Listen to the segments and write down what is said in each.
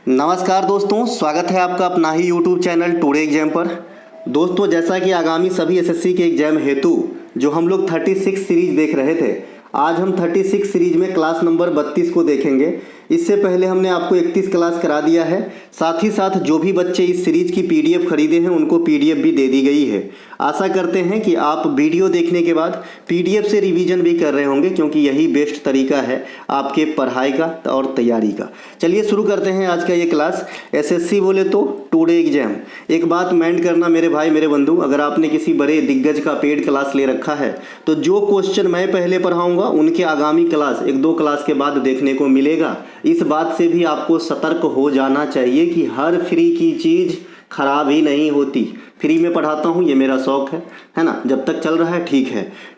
नमस्कार दोस्तों, स्वागत है आपका अपना ही यूट्यूब चैनल टुडे एग्जाम पर। दोस्तों, जैसा कि आगामी सभी एसएससी के एग्जाम हेतु जो हम लोग 36 सीरीज देख रहे थे, आज हम 36 सीरीज में क्लास नंबर 32 को देखेंगे। इससे पहले हमने आपको 31 क्लास करा दिया है। साथ ही साथ जो भी बच्चे इस सीरीज की पीडीएफ खरीदे हैं उनको पीडीएफ भी दे दी गई है। आशा करते हैं कि आप वीडियो देखने के बाद पीडीएफ से रिवीजन भी कर रहे होंगे, क्योंकि यही बेस्ट तरीका है आपके पढ़ाई का और तैयारी का। चलिए शुरू करते हैं आज का ये क्लास। एसएससी बोले तो टुडे एग्जाम। एक बात माइंड करना मेरे भाई मेरे बंधु, अगर आपने किसी बड़े दिग्गज का पेड क्लास ले रखा है तो जो क्वेश्चन मैं पहले पढ़ाऊंगा उनके आगामी क्लास 1-2 क्लास के बाद देखने को मिलेगा। इस बात से भी आपको सतर्क हो जाना चाहिए कि हर फ्री की चीज़ खराब ही नहीं होती। फ्री में पढ़ाता हूँ, ये मेरा शौक है ना। जब तक चल रहा है ठीक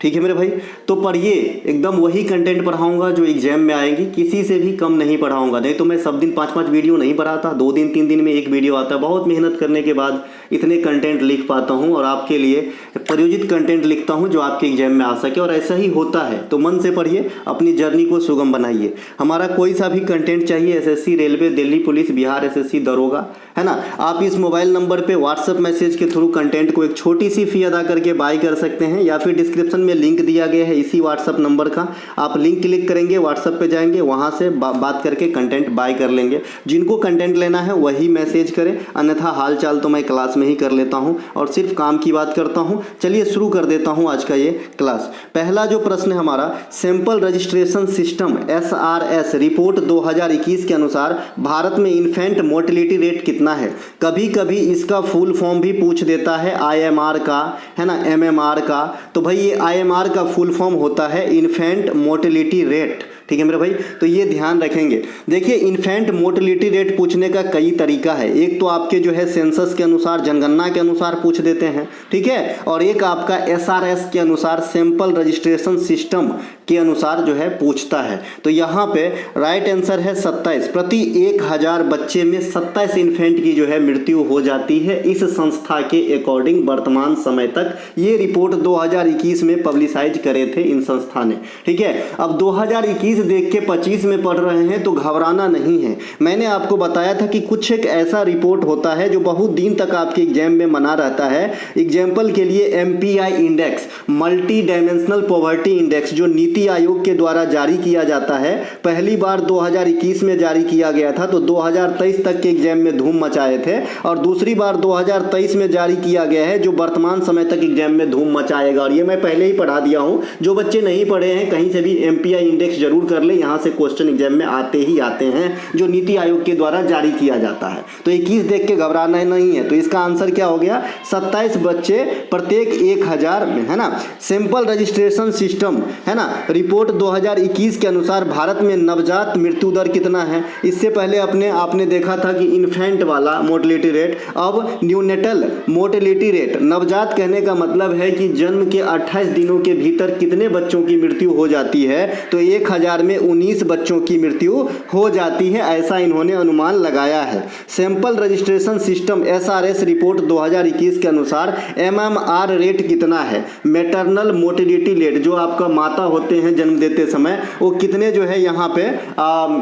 है मेरे भाई। तो पढ़िए, एकदम वही कंटेंट पढ़ाऊंगा जो एग्जाम में आएंगी, किसी से भी कम नहीं पढ़ाऊंगा। नहीं तो मैं सब दिन 5-5 वीडियो नहीं पढ़ाता, 2 दिन 3 दिन में एक वीडियो आता है। बहुत मेहनत करने के बाद इतने कंटेंट लिख पाता हूँ और आपके लिए प्रयोजित कंटेंट लिखता हूँ जो आपके एग्जाम में आ सके, और ऐसा ही होता है। तो मन से पढ़िए, अपनी जर्नी को सुगम बनाइए। हमारा कोई सा भी कंटेंट चाहिए, SSC, railway, Delhi police, Bihar SSC, दरोगा, है ना, आप इस मोबाइल नंबर पे व्हाट्सएप मैसेज के थ्रू कंटेंट को एक छोटी सी फी अदा करके बाय कर सकते हैं, या फिर डिस्क्रिप्शन में लिंक दिया गया है इसी व्हाट्सएप नंबर का। आप लिंक क्लिक करेंगे, व्हाट्सएप पे जाएंगे, वहां से बात करके कंटेंट बाय कर लेंगे। जिनको कंटेंट लेना है वही मैसेज करें, अन्यथा हाल चाल तो मैं क्लास में ही कर लेता हूं और सिर्फ काम की बात करता हूं। चलिए शुरू कर देता हूं आज का ये क्लास। पहला जो प्रश्न है हमारा, sample registration system SRS report 2021 के अनुसार भारत में इन्फेंट मोर्टेलिटी रेट कितना है। कभी कभी इसका फुल फॉर्म भी पूछ देता है IMR का, है ना, MMR का। तो भाई ये IMR का फुल फॉर्म होता है इन्फेंट मोर्टेलिटी रेट। ठीक है मेरे भाई, तो ये ध्यान रखेंगे। देखिए, इन्फेंट मोर्टेलिटी रेट पूछने का कई तरीका है। एक तो आपके जो है सेंसस के अनुसार, जनगणना के अनुसार पूछ देते हैं, ठीक है, और एक आपका SRS के अनुसार, सैंपल रजिस्ट्रेशन सिस्टम के अनुसार जो है पूछता है। तो यहाँ पे राइट आंसर है 27। प्रति 1000 बच्चे में 27 इन्फेंट की जो है मृत्यु हो जाती है इस संस्था के अकॉर्डिंग वर्तमान समय तक। ये रिपोर्ट 2021 में पब्लिसाइज करे थे इन संस्था ने, ठीक है। अब 2021 देख के 25 में पढ़ रहे हैं तो घबराना नहीं है। मैंने आपको बताया था कि कुछ एक ऐसा रिपोर्ट होता है जो बहुत दिन तक आपके एग्जाम में बना रहता है। एग्जाम्पल के लिए MPI index, multi dimensional poverty index, जो नीति आयोग के द्वारा जारी किया जाता है। पहली बार 2021 में जारी किया गया था, तो 2023 तक के एग्जाम में धूम मचाए थे, और दूसरी बार 2023 में जारी किया गया है जो वर्तमान समय तक एग्जाम में धूम मचाएगा। और ये मैं पहले ही पढ़ा दिया हूँ। जो बच्चे नहीं पढ़े हैं कहीं से भी MPI इंडेक्स जरूर कर ले, यहां से क्वेश्चन एग्जाम में आते ही आते हैं, जो नीति आयोग के द्वारा जारी किया जाता है। तो 21 देख के घबराना नहीं है। तो इसका आंसर क्या हो गया, 27 बच्चे प्रत्येक 1000 में, है ना। सैंपल रजिस्ट्रेशन सिस्टम, है ना, रिपोर्ट 2021 के अनुसार भारत में नवजात मृत्यु दर कितना है। इससे पहले आपने देखा था कि इन्फेंट वाला मोर्टेलिटी रेट, अब न्यूनेटल मोर्टेलिटी रेट। नवजात कहने का मतलब है कि जन्म के 28 दिनों के भीतर कितने बच्चों की मृत्यु हो जाती है। तो 1000 में 19 बच्चों की मृत्यु हो जाती है, ऐसा इन्होंने अनुमान लगाया है। Sample registration system SRS report 2021 के अनुसार MMR रेट कितना है, मैटरनल मोर्टेलिटी रेट, जो आपका माता होते हैं जन्म देते समय, वो कितने जो है यहाँ पे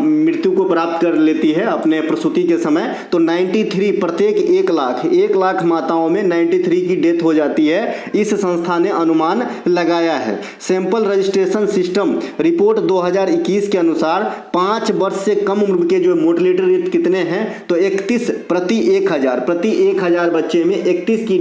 मृत्यु को प्राप्त कर लेती है अपने प्रसूति के समय। तो 93 प्रत्येक 1 लाख माताओं में 93 की डेथ हो जाती है, इस संस्था ने अनुमान लगाया है। सैंपल रजिस्ट्रेशन सिस्टम रिपोर्ट 2021 के अनुसार 5 वर्ष से कम उम्र के जो मोर्टेलिटी रेट कितने हैं, तो 31 प्रति 1000 बच्चे में 31 की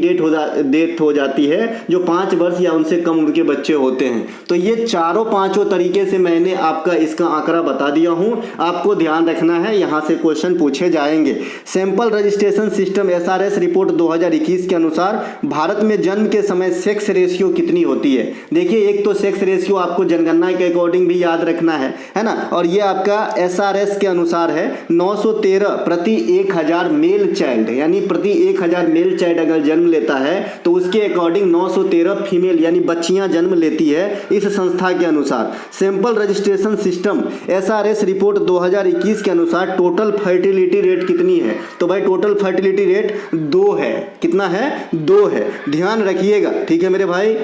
डेथ हो जाती है, जो 5 वर्ष या उनसे कम उम्र के बच्चे होते हैं। तो ये चारों पांचों तरीके से मैंने आपका इसका आंकड़ा बता दिया हूं, आपको ध्यान रखना है, यहां से क्वेश्चन पूछे जाएंगे। Sample registration system SRS report 2021 के अनुसार भारत में जन्म के समय सेक्स रेशियो कितनी होती है। देखिए, एक तो सेक्स रेशियो आपको जनगणना के अकॉर्डिंग भी याद रखना है ना, और ये आपका SRS के अनुसार है 913 प्रति 1000 मेल चाइल्ड, यानी प्रति 1000 मेल चाइल्ड अगर जन्म लेता है तो उसके अकॉर्डिंग 913 फीमेल यानी बच्चियां जन्म लेती है इस संस्था के अनुसार। Sample registration system SRS report 2021 के अनुसार टोटल फर्टिलिटी रेट कितनी है। तो भाई टोटल फर्टिलिटी रेट 2 है। कितना है, 2 है, ध्यान रखिएगा, ठीक है मेरे भाई।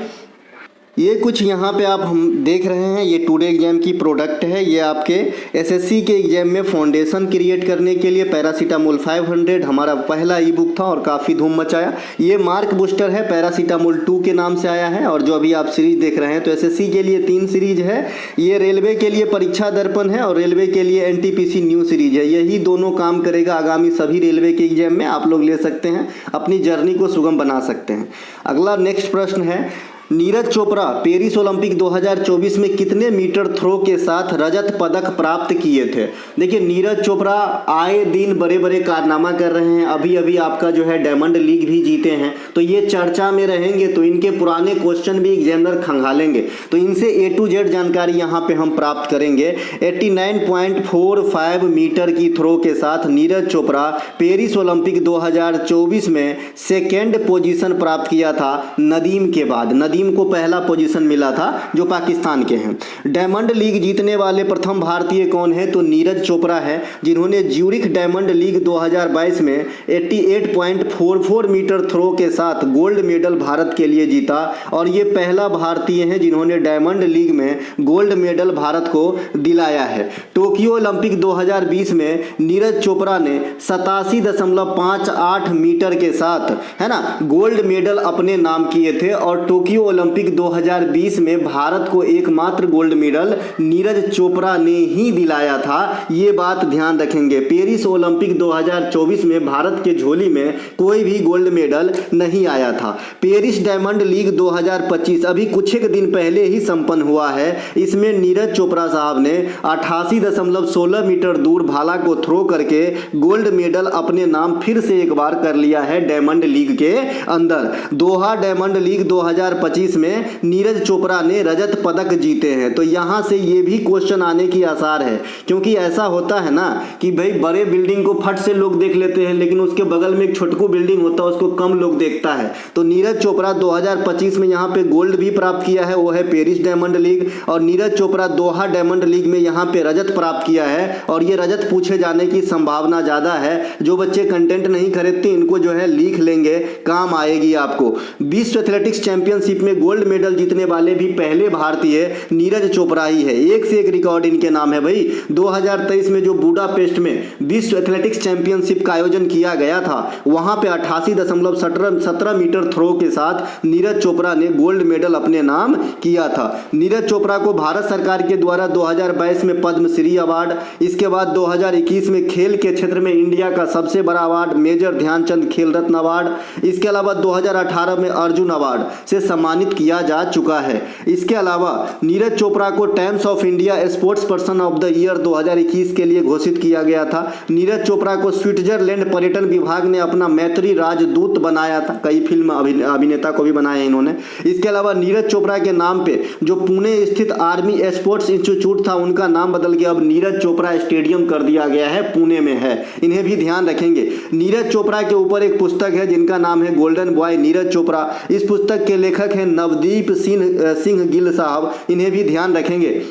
ये कुछ यहाँ पे आप हम देख रहे हैं, ये टुडे एग्जाम की प्रोडक्ट है। ये आपके एसएससी के एग्जाम में फाउंडेशन क्रिएट करने के लिए पैरासीटामोल 500 हमारा पहला ई बुक था और काफ़ी धूम मचाया। ये मार्क बूस्टर है, पैरासीटामोल 2 के नाम से आया है। और जो अभी आप सीरीज देख रहे हैं तो एसएससी के लिए 3 सीरीज है। ये रेलवे के लिए परीक्षा दर्पण है और रेलवे के लिए एनटीपीसी न्यू सीरीज है। यही दोनों काम करेगा आगामी सभी रेलवे के एग्जाम में। आप लोग ले सकते हैं, अपनी जर्नी को सुगम बना सकते हैं। अगला नेक्स्ट प्रश्न है, नीरज चोपड़ा पेरिस ओलंपिक 2024 में कितने मीटर थ्रो के साथ रजत पदक प्राप्त किए थे? देखिए, नीरज चोपड़ा आए दिन बड़े बड़े कारनामा कर रहे हैं। अभी अभी आपका जो है डायमंड लीग भी जीते हैं, तो ये चर्चा में रहेंगे। तो इनके पुराने क्वेश्चन भी एग्जामिनर खंगालेंगे, तो इनसे A to Z जानकारी यहाँ पे हम प्राप्त करेंगे। 89.45 मीटर की थ्रो के साथ नीरज चोपड़ा पेरिस ओलंपिक 2024 में सेकेंड पोजीशन प्राप्त किया था नदीम के बाद। नदीम को पहला पोजीशन मिला था जो पाकिस्तान के हैं। डायमंड लीग जीतने वाले प्रथम भारतीय कौन है? तो नीरज चोपड़ा है, जिन्होंने ज्यूरिख डायमंड लीग 2022 में 88.44 मीटर थ्रो के साथ गोल्ड मेडल भारत के लिए जीता। और ये पहला भारतीय है जिन्होंने डायमंड लीग में गोल्ड मेडल भारत को दिलाया है। टोक्यो ओलंपिक 2020 में नीरज चोपड़ा ने 87.58 मीटर के साथ, है ना, गोल्ड मेडल अपने नाम किए थे। और टोक्यो ओलंपिक 2020 में भारत को एकमात्र गोल्ड मेडल नीरज चोपड़ा ने ही दिलाया था। ये बात ध्यान रखेंगे। पेरिस ओलंपिक 2024 में भारत के झोली में कोई भी गोल्ड मेडल नहीं आया था। पेरिस डायमंड लीग 2025 अभी कुछ एक दिन पहले ही संपन्न हुआ है। इसमें नीरज चोपड़ा साहब ने 88.16 मीटर दूर भाला को थ्रो करके गोल्ड मेडल अपने नाम फिर से एक बार कर लिया है डायमंड लीग के अंदर। दोहा डायमंड लीग 2025 में नीरज चोपड़ा ने रजत पदक जीते हैं। तो यहां से ये भी क्वेश्चन आने की आसार है, क्योंकि ऐसा होता है ना कि भाई बड़े बिल्डिंग को फट से लोग देख लेते हैं, लेकिन उसके बगल में एक छोटकू बिल्डिंग होता है उसको कम लोग देखता है। तो नीरज चोपड़ा 2025 में यहाँ पे गोल्ड भी प्राप्त किया है, वो है पेरिस डायमंड लीग। और नीरज चोपड़ा दोहा डायमंड लीग में यहाँ पे रजत प्राप्त किया है, और ये रजत पूछे जाने की संभावना ज्यादा है। जो बच्चे कंटेंट नहीं खरीदते इनको जो है लिख लेंगे, काम आएगी आपको। विश्व एथलेटिक्स चैंपियनशिप में गोल्ड मेडल जीतने वाले भी पहले भारतीय नीरज चोपड़ा ही है। एक से एक रिकॉर्ड इनके नाम है भाई। 2023 में जो बुडापेस्ट में विश्व एथलेटिक्स चैंपियनशिप का आयोजन किया गया था, वहां पे 88.17 मीटर थ्रो के साथ नीरज चोपड़ा ने गोल्ड मेडल अपने नाम किया था। नीरज चोपड़ा को भारत सरकार के द्वारा 2022 में पद्मश्री अवार्ड, इसके बाद 2021 में खेल के क्षेत्र में इंडिया का सबसे बड़ा अवार्ड मेजर ध्यानचंद खेल रत्न अवार्ड, इसके अलावा 2018 में अर्जुन अवार्ड से सम्मानित किया जा चुका है। इसके अलावा नीरज चोपड़ा को times of India sports person of the year 2021 के लिए घोषित किया गया था। नीरज चोपड़ा को स्विट्जरलैंड पर्यटन विभाग ने अपना मैत्री राजदूत बनाया था। कई फिल्म अभिनेता को भी बनाया इन्होंने। इसके अलावा नीरज चोपड़ा के नाम पे जो पुणे स्थित आर्मी स्पोर्ट्स इंस्टीट्यूट था उनका नाम बदल के अब नीरज चोपड़ा स्टेडियम कर दिया गया है, पुणे में है। इन्हें भी ध्यान रखेंगे। नीरज चोपड़ा के ऊपर एक पुस्तक है जिनका नाम है गोल्डन बॉय नीरज चोपड़ा। इस पुस्तक के लेखक हैं नवदीप सिंह गिल साहब, इन्हें भी ध्यान रखेंगे।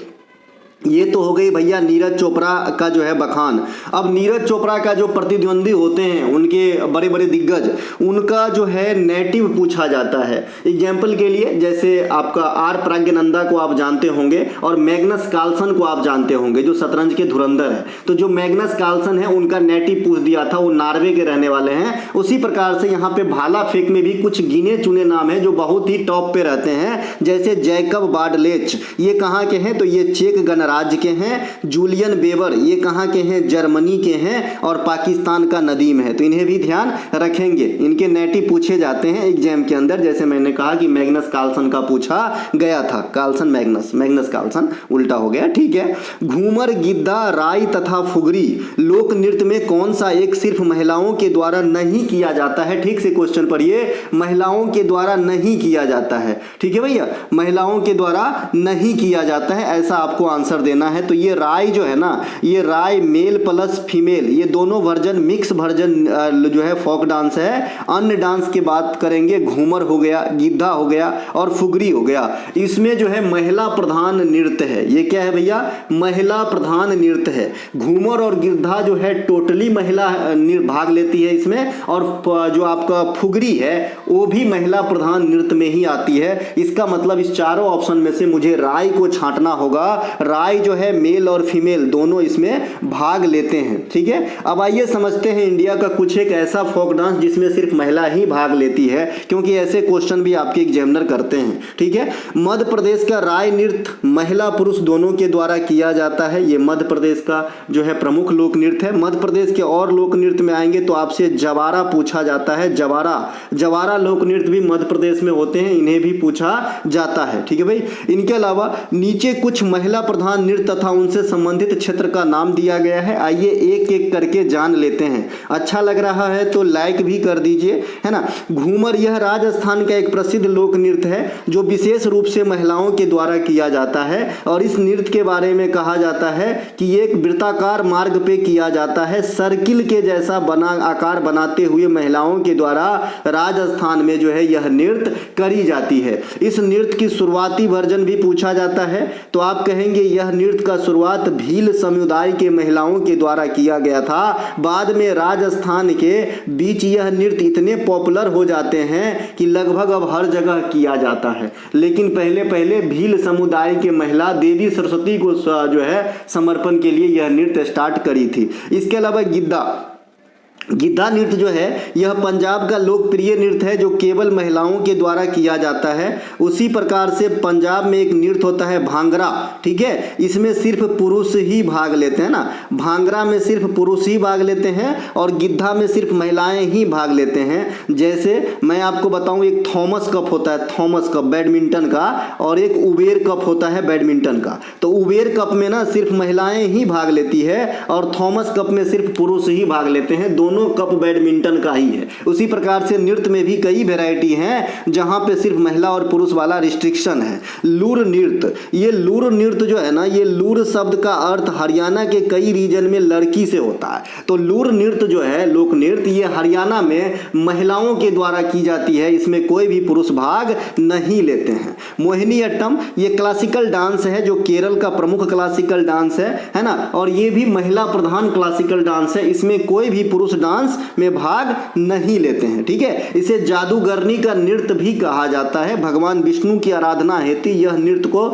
ये तो हो गई भैया नीरज चोपड़ा का जो है बखान। अब नीरज चोपड़ा का जो प्रतिद्वंदी होते हैं उनके बड़े बड़े दिग्गज, उनका जो है नेटिव पूछा जाता है। एग्जाम्पल के लिए जैसे आपका आर प्रज्ञानंदा को आप जानते होंगे और मैग्नस कार्लसन को आप जानते होंगे जो शतरंज के धुरंधर है। तो जो मैग्नस कार्लसन है उनका नेटिव पूछ दिया था, वो नॉर्वे के रहने वाले हैं। उसी प्रकार से यहाँ पे भाला फेंक में भी कुछ गिने चुने नाम है जो बहुत ही टॉप पे रहते हैं, जैसे जैकब बाडलेच, ये कहाँ के हैं? तो ये चेक गणराज्य के हैं। जूलियन बेवर ये कहाँ के हैं? जर्मनी के हैं। और पाकिस्तान का नदीम है। तो इन्हें भी ध्यान रखेंगे, इनके नेटिव पूछे जाते हैं एग्जाम के अंदर। जैसे मैंने कहा कि मैग्नस कार्लसन का पूछा गया था, कार्लसन मैग्नस कार्लसन उल्टा हो गया, ठीक है। घूमर, गिद्दा, राई तथा फुगरी लोक नृत्य में कौन सा एक सिर्फ महिलाओं के द्वारा नहीं किया जाता है? ठीक से क्वेश्चन पढ़िए, महिलाओं के द्वारा नहीं किया जाता है, ठीक है भैया, महिलाओं के द्वारा नहीं किया जाता है, ऐसा आपको आंसर देना है। तो ये राय जो है ना, ये राय मेल प्लस फीमेल, ये दोनों वर्जन मिक्स वर्जन जो है फोक डांस है। अन्य डांस की बात करेंगे, घूमर हो गया, गिद्धा हो गया और फुगरी हो गया। इसमें जो है महिला प्रधान नृत्य है। ये क्या है भैया? महिला प्रधान नृत्य है। घूमर और गिद्धा जो है टोटली महिला भाग लेती है इसमें, और जो आपका फुगरी है वो भी महिला प्रधान नृत्य में ही आती है। इसका मतलब इस चारों ऑप्शन में से मुझे राय को छांटना होगा। राय जो है मेल और फीमेल दोनों इसमें भाग लेते हैं। ठीक है, अब आइए समझते हैं इंडिया का कुछ एक ऐसा फोक डांस जिसमें सिर्फ महिला ही भाग लेती है, क्योंकि ऐसे क्वेश्चन भी आपके एग्जामिनर करते हैं। ठीक है, मध्य प्रदेश का राय नृत्य महिला पुरुष दोनों के द्वारा किया जाता है। ये मध्य प्रदेश का जो है प्रमुख लोक नृत्य है। मध्य प्रदेश के और लोक नृत्य में आएंगे तो आपसे जवारा पूछा जाता है। जवारा लोक नृत्य भी मध्य प्रदेश में होते हैं, इन्हें भी पूछा जाता है। ठीक है भाई, इनके अलावा नीचे कुछ महिला प्रधान नृत्य तथा उनसे संबंधित क्षेत्र का नाम दिया गया है। आइए एक एक करके जान लेते हैं। अच्छा लग रहा है तो लाइक भी कर दीजिए, है ना। घूमर यह राजस्थान का एक प्रसिद्ध लोक नृत्य है जो विशेष रूप से महिलाओं के द्वारा किया जाता है, और इस नृत्य के बारे में कहा जाता है कि ये एक वृत्ताकार मार्ग पे किया जाता है। सर्किल के जैसा आकार बनाते हुए महिलाओं के द्वारा राजस्थान में जो है यह नृत्य करी जाती है। इस नृत्य की शुरुआती वर्जन भी पूछा जाता है, तो आप कहेंगे यह नृत्य का शुरुआत भील समुदाय के महिलाओं के द्वारा किया गया था। बाद में राजस्थान के बीच यह नृत्य इतने पॉपुलर हो जाते हैं कि लगभग अब हर जगह किया जाता है। लेकिन पहले पहले भील समुदाय के महिला देवी सरस्वती को जो है समर्पण के लिए यह नृत्य स्टार्ट करी थी। इसके अलावा गिद्धा नृत्य जो है यह पंजाब का लोकप्रिय नृत्य है जो केवल महिलाओं के द्वारा किया जाता है। उसी प्रकार से पंजाब में एक नृत्य होता है भांगड़ा। ठीक है, इसमें सिर्फ पुरुष ही भाग लेते हैं ना। भांगड़ा में सिर्फ पुरुष ही भाग लेते हैं और गिद्धा में सिर्फ महिलाएं ही भाग लेते हैं। जैसे मैं आपको बताऊं, एक थॉमस कप होता है, थॉमस कप बैडमिंटन का, और एक उबेर कप होता है बैडमिंटन का। तो उबेर कप में ना सिर्फ महिलाएं ही भाग लेती है और थॉमस कप में सिर्फ पुरुष ही भाग लेते हैं। दोनों कप बैडमिंटन का ही है। उसी प्रकार से नृत्य में भी कई वैरायटी हैं जहां पे सिर्फ महिला और पुरुष वाला रिस्ट्रिक्शन है। लूर नृत्य, ये लूर नृत्य जो है ना, ये लूर शब्द का अर्थ हरियाणा के कई रीजन में लड़की से होता है। तो लूर नृत्य जो है लोक नृत्य, ये हरियाणा में महिलाओं के द्वारा की जाती है। इसमें कोई भी पुरुष भाग नहीं लेते हैं। मोहिनीअट्टम ये क्लासिकल डांस है जो केरल का प्रमुख क्लासिकल डांस है ना, और ये भी महिला प्रधान क्लासिकल डांस है। इसमें कोई भी पुरुष डांस में भाग नहीं लेते हैं। ठीक है, इसे जादूगरनी का नृत्य भी कहा जाता है। भगवान विष्णु की आराधना हेतु यह नृत्य को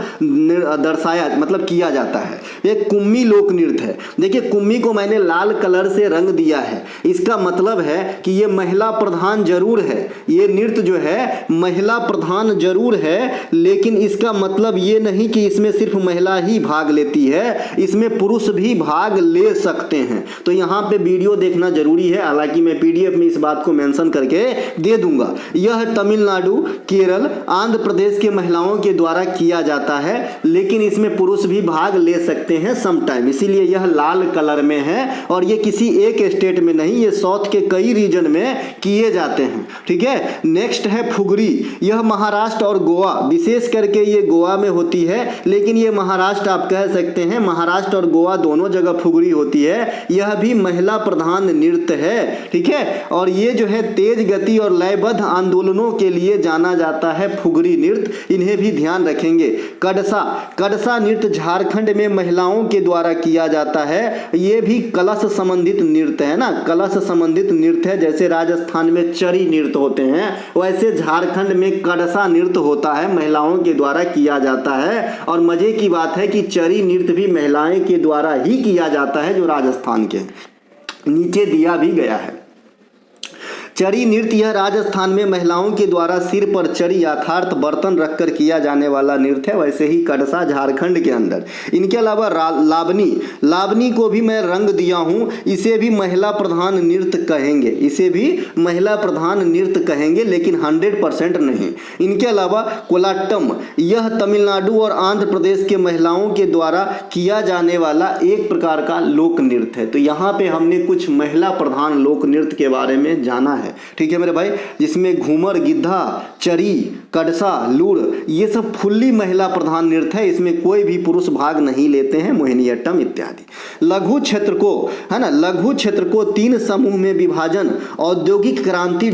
दर्शाया मतलब किया जाता है। एक कुम्मी लोक नृत्य है। देखिए, कुम्मी को मैंने लाल कलर से रंग दिया है। इसका मतलब है कि ये महिला प्रधान जरूर है। ये नृत्य जो है महिला प्रधान जरूर है, लेकिन इसका मतलब ये नहीं कि इसमें सिर्फ महिला ही भाग लेती है, इसमें पुरुष भी भाग ले सकते हैं। तो यहाँ पे वीडियो देखना जरूरी है। हालांकि मैं पीडीएफ में इस बात को मेंशन करके दे दूंगा। यह तमिलनाडु, केरल, आंध्र प्रदेश के महिलाओं के द्वारा किया जाता है, लेकिन इसमें पुरुष भी भाग ले सकते हैं सम टाइम, इसीलिए यह लाल कलर में है। और ये किसी एक स्टेट में नहीं, ये साउथ के कई रीजन में किए जाते हैं। ठीक है, नेक्स्ट है फुगरी। यह महाराष्ट्र और गोवा, विशेष करके ये गोवा में होती है, लेकिन ये महाराष्ट्र आप कह सकते हैं, महाराष्ट्र और गोवा दोनों जगह फुगरी होती है। यह भी महिला प्रधान नृत्य है। ठीक है, और ये जो है तेज गति और लयबद्ध आंदोलनों के लिए जाना जाता है फुगरी नृत्य, इन्हें भी ध्यान रखेंगे। कड़सा नृत्य झारखंड में महिलाओं के द्वारा किया जाता है। ये भी कलश संबंधित नृत्य है ना, कलश संबंधित नृत्य है। जैसे राजस्थान में चरी नृत्य होते हैं, वैसे झारखंड में कड़सा नृत्य होता है, महिलाओं के द्वारा किया जाता है। और मजे की बात है कि चरी नृत्य भी महिलाएं के द्वारा ही किया जाता है, जो राजस्थान के नीचे दिया भी गया है। चरी नृत्य यह राजस्थान में महिलाओं के द्वारा सिर पर चरी अर्थात बर्तन रखकर किया जाने वाला नृत्य है। वैसे ही कड़सा झारखंड के अंदर। इनके अलावा लावनी को भी मैं रंग दिया हूं, इसे भी महिला प्रधान नृत्य कहेंगे, इसे भी महिला प्रधान नृत्य कहेंगे, लेकिन 100% नहीं। इनके अलावा कोलाट्टम, यह तमिलनाडु और आंध्र प्रदेश के महिलाओं के द्वारा किया जाने वाला एक प्रकार का लोक नृत्य है। तो यहाँ पे हमने कुछ महिला प्रधान लोक नृत्य के बारे में जाना है। ठीक है मेरे भाई, जिसमें घूमर, गिद्धा, चरी, कड़सा, लूड़, ये सब फुल्ली महिला प्रधान नृत्य है, इसमें कोई भी पुरुष भाग नहीं लेते हैं, मोहिनीअट्टम इत्यादि। लघु क्षेत्र को, है ना, लघु क्षेत्र को 3 समूह में विभाजन औद्योगिक क्रांति ...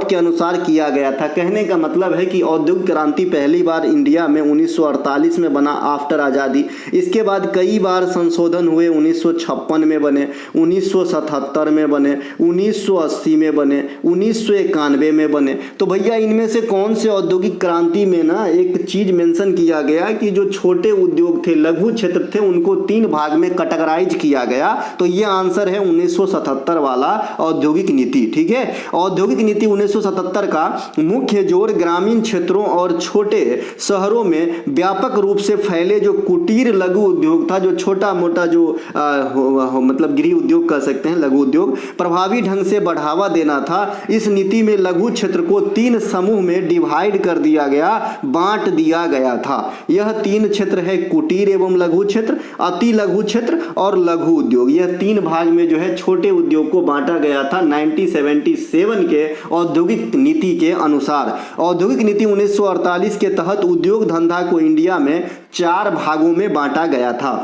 के अनुसार किया गया था। कहने का मतलब है कि औद्योगिक क्रांति पहली बार इंडिया में 1948 में बना आफ्टर आज़ादी। इसके बाद कई बार संशोधन हुए, 1956 में बने, 1977 में बने, 1980 में बने, 1991 में बने। तो भैया इनमें से कौन से औद्योगिक क्रांति में ना एक चीज मेंशन किया गया कि जो छोटे उद्योग थे, लघु क्षेत्र थे, उनको 3 भाग में कैटेगराइज किया गया। तो ये आंसर है 1977 वाला औद्योगिक नीति। ठीक है, औद्योगिक नीति 1977 का मुख्य जोर ग्रामीण क्षेत्रों और छोटे शहरों में व्यापक रूप से फैले जो कुटीर लघु उद्योग था, जो छोटा मोटा जो मतलब गृह उद्योग कह सकते हैं, लघु उद्योग, प्रभावी ढंग से बढ़ावा देना था। इस नीति में लघु क्षेत्र को 3 समूह में डिवाइड कर दिया गया, बांट दिया गया था। यह 3 क्षेत्र है कुटीर एवं लघु क्षेत्र, अति लघु क्षेत्र और लघु उद्योग। यह 3 भाग में जो है छोटे उद्योग को बांटा गया था 1977 के औद्योगिक नीति के अनुसार। औद्योगिक नीति 1948 के तहत उद्योग धंधा को इंडिया में 4 भागों में बांटा गया था।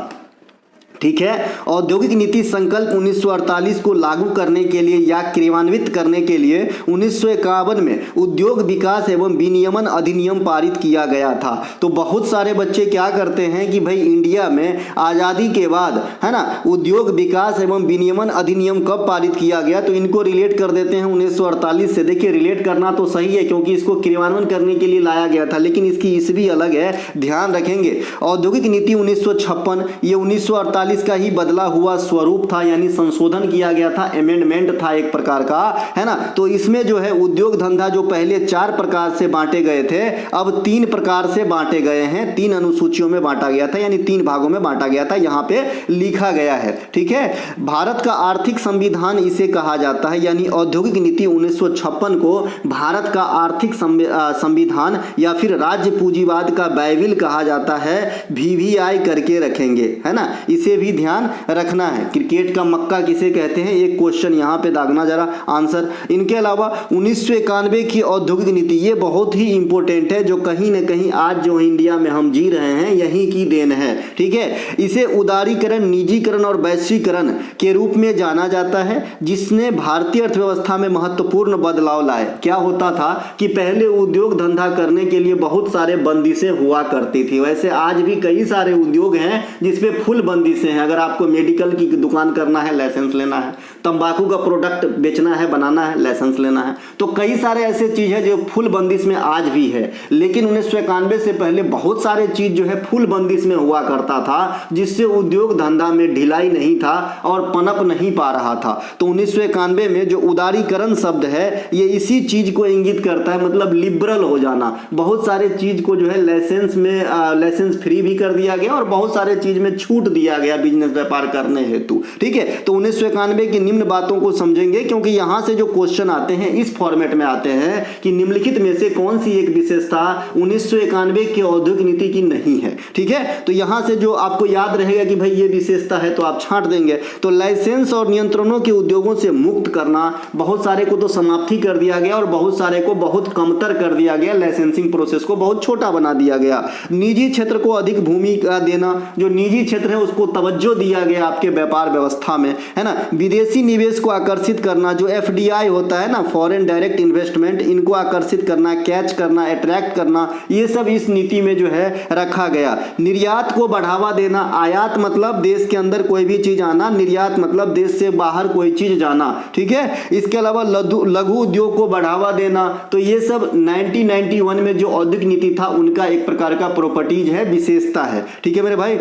ठीक है, औद्योगिक नीति संकल्प 1948 को लागू करने के लिए या क्रियान्वित करने के लिए 1951 में उद्योग विकास एवं विनियमन अधिनियम पारित किया गया था। तो बहुत सारे बच्चे क्या करते हैं कि भाई इंडिया में आज़ादी के बाद, है ना, उद्योग विकास एवं विनियमन अधिनियम कब पारित किया गया, तो इनको रिलेट कर देते हैं 1948 से। देखिए रिलेट करना तो सही है क्योंकि इसको क्रियान्वयन करने के लिए लाया गया था, लेकिन इसकी ईस्वी अलग है, ध्यान रखेंगे। औद्योगिक नीति 1956 ये 1948 का ही बदला हुआ स्वरूप था, यानी संशोधन किया गया था, अमेंडमेंट था एक प्रकार का, है ना। तो इसमें जो है उद्योग धंधा जो पहले 4 प्रकार से बांटे गए थे, अब 3 प्रकार से बांटे गए हैं, 3 अनुसूचियों में बांटा गया था, यानी 3 भागों में बांटा गया था, यहाँ पे लिखा गया है। ठीक है, भारत का आर्थिक संविधान इसे कहा जाता है, यानी औद्योगिक नीति 1956 को भारत का आर्थिक संविधान या फिर राज्य पूंजीवाद का बाइबिल कहा जाता है। VVI करके रखेंगे, है ना, इसे भी ध्यान रखना है। क्रिकेट का मक्का किसे कहते हैं, एक क्वेश्चन यहाँ पे दागना जरा आंसर। इनके अलावा 1991 की औद्योगिक नीति, ये बहुत ही इंपॉर्टेंट है, जो कहीं ना कहीं आज जो इंडिया में हम जी रहे हैं यहीं की देन है। ठीक है, इसे उदारीकरण, निजीकरण और वैश्वीकरण के रूप में जाना जाता है, जिसने भारतीय अर्थव्यवस्था में महत्वपूर्ण बदलाव लाए। क्या होता था कि पहले उद्योग धंधा करने के लिए बहुत सारे बंदिशें हुआ करती थी, वैसे आज भी कई सारे उद्योग हैं जिसपे फुल बंदिशें हैं। अगर आपको मेडिकल की दुकान करना है, लाइसेंस लेना है, तंबाकू का प्रोडक्ट बेचना है, बनाना है, लाइसेंस लेना है। तो कई सारे ऐसे चीज है जो फुल बंदिश में आज भी है, लेकिन 1991 से पहले बहुत सारे चीज जो है फुल बंदिश में हुआ करता था, जिससे उद्योग धंधा में ढिलाई नहीं था और पनप नहीं पा रहा था। तो 1991 में जो उदारीकरण शब्द है ये इसी चीज को इंगित करता है, मतलब लिबरल हो जाना। बहुत सारे चीज को जो है लाइसेंस में लाइसेंस फ्री भी कर दिया गया और बहुत सारे चीज में छूट दिया गया बिजनेस व्यापार करने हेतु। ठीक है, तो 1991 की निम्न बातों को समझेंगे, क्योंकि यहां से जो क्वेश्चन आते हैं इस फॉर्मेट में आते हैं कि निम्नलिखित में से कौन सी एक विशेषता 1991 की औद्योगिक नीति की नहीं है। ठीक है, तो यहां से जो आपको याद रहेगा कि भाई ये विशेषता है तो आप छांट देंगे। तो लाइसेंस और नियंत्रणों के उद्योगों से मुक्त करना, बहुत सारे को तो समाप्ति कर दिया गया और बहुत सारे को बहुत कमतर कर दिया गया, लाइसेंसिंग प्रोसेस को बहुत छोटा बना दिया गया। निजी क्षेत्र को अधिक भूमिका देना, जो निजी क्षेत्र है उसको तवज्जो दिया गया आपके व्यापार व्यवस्था में, है ना। विदेशी निवेश को आकर्षित करना, जो FDI होता है ना, फॉरेन डायरेक्ट इन्वेस्टमेंट, इनको आकर्षित करना, कैच करना, अट्रैक्ट करना, ये सब इस नीति में जो है रखा गया। निर्यात को बढ़ावा देना, आयात मतलब देश के अंदर कोई भी चीज आना, निर्यात मतलब देश से बाहर कोई चीज जाना। ठीक है, इसके अलावा लघु उद्योग को बढ़ावा देना, तो ये सब 1991 में जो औद्योगिक नीति था उनका एक प्रकार का प्रॉपर्टीज है, विशेषता है। ठीक है मेरे भाई,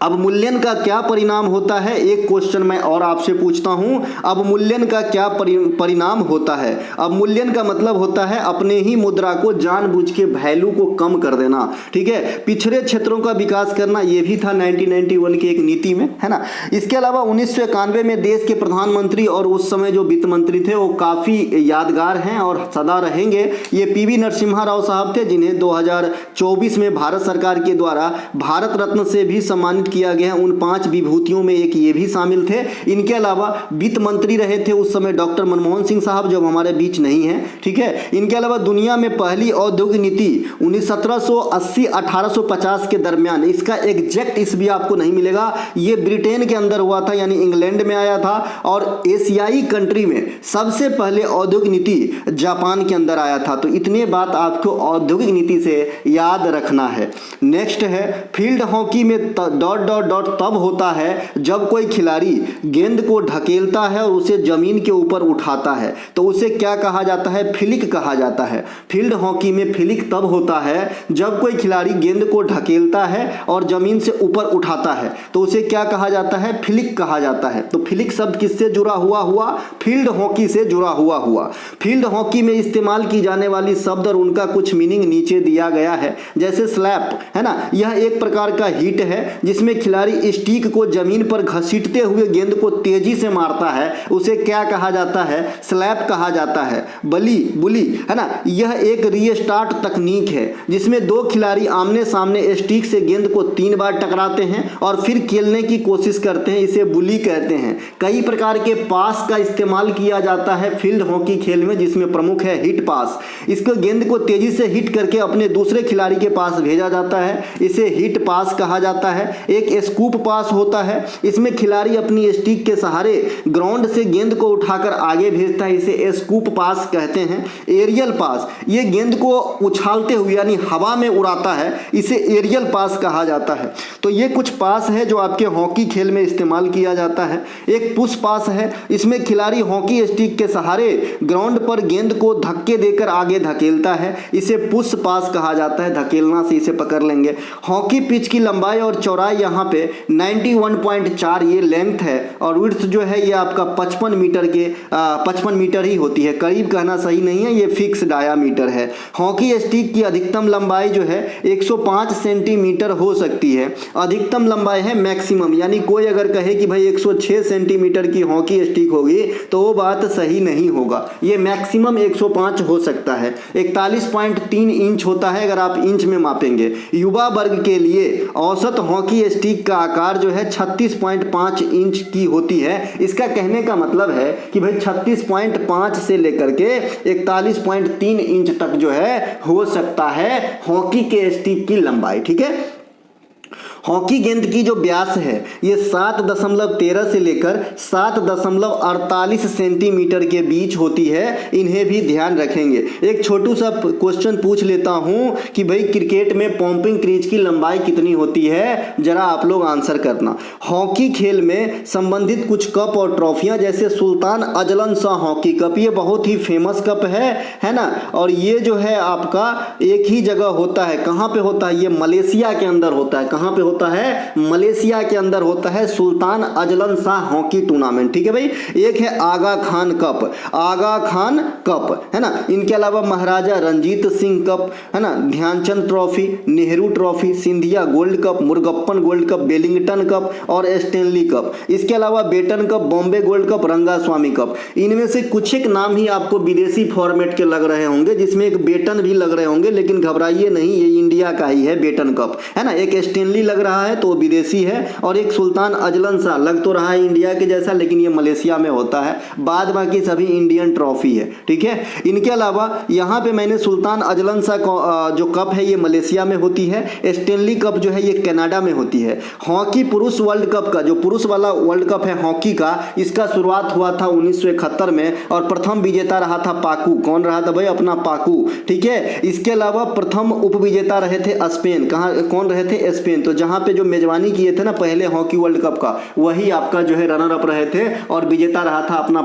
अवमूल्यन का क्या परिणाम होता है, एक क्वेश्चन मैं और आपसे पूछता हूं, अवमूल्यन का क्या परिणाम होता है। अवमूल्यन का मतलब होता है अपने ही मुद्रा को जानबूझ के वैल्यू को कम कर देना। ठीक है, पिछड़े क्षेत्रों का विकास करना, ये भी था 1991 की एक नीति में, है ना। इसके अलावा 1991 में देश के प्रधानमंत्री और उस समय जो वित्त मंत्री थे वो काफी यादगार हैं और सदा रहेंगे। ये PV नरसिम्हा राव साहब थे, जिन्हें 2024 में भारत सरकार के द्वारा भारत रत्न से भी सम्मानित सम्मानित किया गया है। उन 5 विभूतियों में एक ये भी शामिल थे। इनके अलावा वित्त मंत्री रहे थे उस समय डॉक्टर मनमोहन सिंह साहब, जो हमारे बीच नहीं है, ठीक है। इनके अलावा दुनिया में पहली औद्योगिक नीति 1780-1850 के दरमियान, इसका एग्जैक्ट ईस्वी आपको नहीं मिलेगा, ये ब्रिटेन के अंदर हुआ था, यानी इंग्लैंड में आया था। और एशियाई कंट्री में सबसे पहले औद्योगिक नीति जापान के अंदर आया था। तो इतने बात आपको औद्योगिक नीति से याद रखना है। नेक्स्ट है फील्ड हॉकी में डॉट डॉट डॉट तब होता है जब कोई खिलाड़ी गेंद को ढकेलता है और उसे जमीन के ऊपर उठाता है, तो उसे क्या कहा जाता है? फ्लिक कहा जाता है। फील्ड हॉकी में फ्लिक तब होता है जब कोई खिलाड़ी गेंद को ढकेलता है और जमीन से ऊपर उठाता है, तो उसे क्या कहा जाता है? फ्लिक कहा जाता है। तो फ्लिक शब्द किससे जुड़ा हुआ? फील्ड हॉकी से जुड़ा हुआ। फील्ड हॉकी में इस्तेमाल की जाने वाली शब्द और उनका कुछ मीनिंग नीचे दिया गया है। जैसे स्लैप है ना, यह एक प्रकार का हिट है जिसमें खिलाड़ी स्टिक को जमीन पर घसीटते हुए गेंद को तेजी से मारता है, उसे क्या कहा जाता है? स्लैप कहा जाता है। बुली है ना, यह एक रीस्टार्ट तकनीक है जिसमें 2 खिलाड़ी आमने सामने स्टिक से गेंद को 3 बार टकराते हैं और फिर खेलने की कोशिश करते हैं, इसे बुली कहते हैं। कई प्रकार के पास का इस्तेमाल किया जाता है फील्ड हॉकी खेल में, जिसमें प्रमुख है हिट पास। इसको गेंद को तेजी से हिट करके अपने दूसरे खिलाड़ी के पास भेजा जाता है, इसे हिट पास कहा जाता है। एक स्कूप पास होता है, इसमें खिलाड़ी अपनी स्टिक के सहारे ग्राउंड से गेंद को उठाकर आगे भेजता है, इसे स्कूप पास कहते हैं। एरियल पास, ये गेंद को उछालते हुए यानी हवा में उड़ाता है, इसे एरियल पास कहा जाता है। तो ये कुछ पास है जो आपके हॉकी खेल में इस्तेमाल किया जाता है। एक पुश पास है, इसमें खिलाड़ी हॉकी स्टिक के सहारे ग्राउंड पर गेंद को धक्के देकर आगे धकेलता है, इसे पुश पास कहा जाता है। धकेलना से इसे पकड़ लेंगे। हॉकी पिच की लंबाई और चौड़ाई यहाँ पे 91.4 ये लेंथ है और विड्थ जो है ये आपका 55 मीटर ही होती है। करीब कहना सही नहीं है, ये फिक्स डायामीटर है। हॉकी स्टिक की अधिकतम लंबाई जो है 105 सेंटीमीटर हो सकती है। अधिकतम लंबाई है मैक्सिमम, यानी कोई अगर कहे कि भाई 106 सेंटीमीटर की हॉकी स्टिक होगी तो वो बात सही नहीं होगा। ये मैक्सिमम 105 हो सकता है। 41.3 इंच होता है अगर आप इंच में मापेंगे। युवा वर्ग के लिए औसत हॉकी स्टिक का आकार जो है 36.5 इंच की होती है। इसका कहने का मतलब है कि भाई 36.5 से लेकर के 41.3 इंच तक जो है हो सकता है हॉकी के स्टिक की लंबाई, ठीक है। हॉकी गेंद की जो व्यास है ये 7.13 से लेकर 7.48 सेंटीमीटर के बीच होती है, इन्हें भी ध्यान रखेंगे। एक छोटू सा क्वेश्चन पूछ लेता हूं कि भाई क्रिकेट में पॉम्पिंग क्रीज की लंबाई कितनी होती है, जरा आप लोग आंसर करना। हॉकी खेल में संबंधित कुछ कप और ट्रॉफियां, जैसे Sultan Azlan Shah hockey cup, ये बहुत ही फेमस कप है ना, और ये जो है आपका एक ही जगह होता है। कहाँ पे होता है? ये मलेशिया के अंदर होता है। कहाँ पे होता है? मलेशिया के अंदर होता है Sultan Azlan Shah hockey tournament, ठीक है भाई। एक है आगा खान कप, है ना। इनके अलावा महाराजा रंजीत सिंह कप, है ना, Dhyanchand trophy, Nehru trophy, Scindia gold cup, Murugappan gold cup, Wellington cup और स्टेनली कप। इसके अलावा Beighton cup, Bombay gold cup, Rangaswamy cup. इनमें से कुछ एक नाम ही आपको विदेशी फॉर्मेट के लग रहे होंगे, जिसमें एक बेटन भी लग रहे होंगे, लेकिन घबराइए नहीं, ये इंडिया का ही है बेटन कप, है ना। एक स्टेनली लग रहा है तो विदेशी है, और एक सुल्तान अजलन शाह लग तो रहा है इंडिया के जैसा, लेकिन ये मलेशिया में होता है। बाद बाकी सभी इंडियन ट्रॉफी है, ठीक है। इनके अलावा यहाँ पे मैंने सुल्तान अजलन शाह जो कप है ये मलेशिया में होती है। स्टेनली कप जो है ये कनाडा में होती है। हॉकी पुरुष वर्ल्ड कप का, जो पुरुष वाला वर्ल्ड कप है हॉकी का, इसका शुरुआत हुआ था 1971 में और प्रथम विजेता रहा था पाकू। कौन रहा था भाई? अपना पाकू, ठीक है। इसके अलावा प्रथम उपविजेता रहे थे स्पेन। कौन रहे थे? स्पेन। तो जहाँ पे जो मेजबानी किए थे ना पहले हॉकी वर्ल्ड कप का, वही आपका जो है रनर अप रहे थे और विजेता रहा था अपना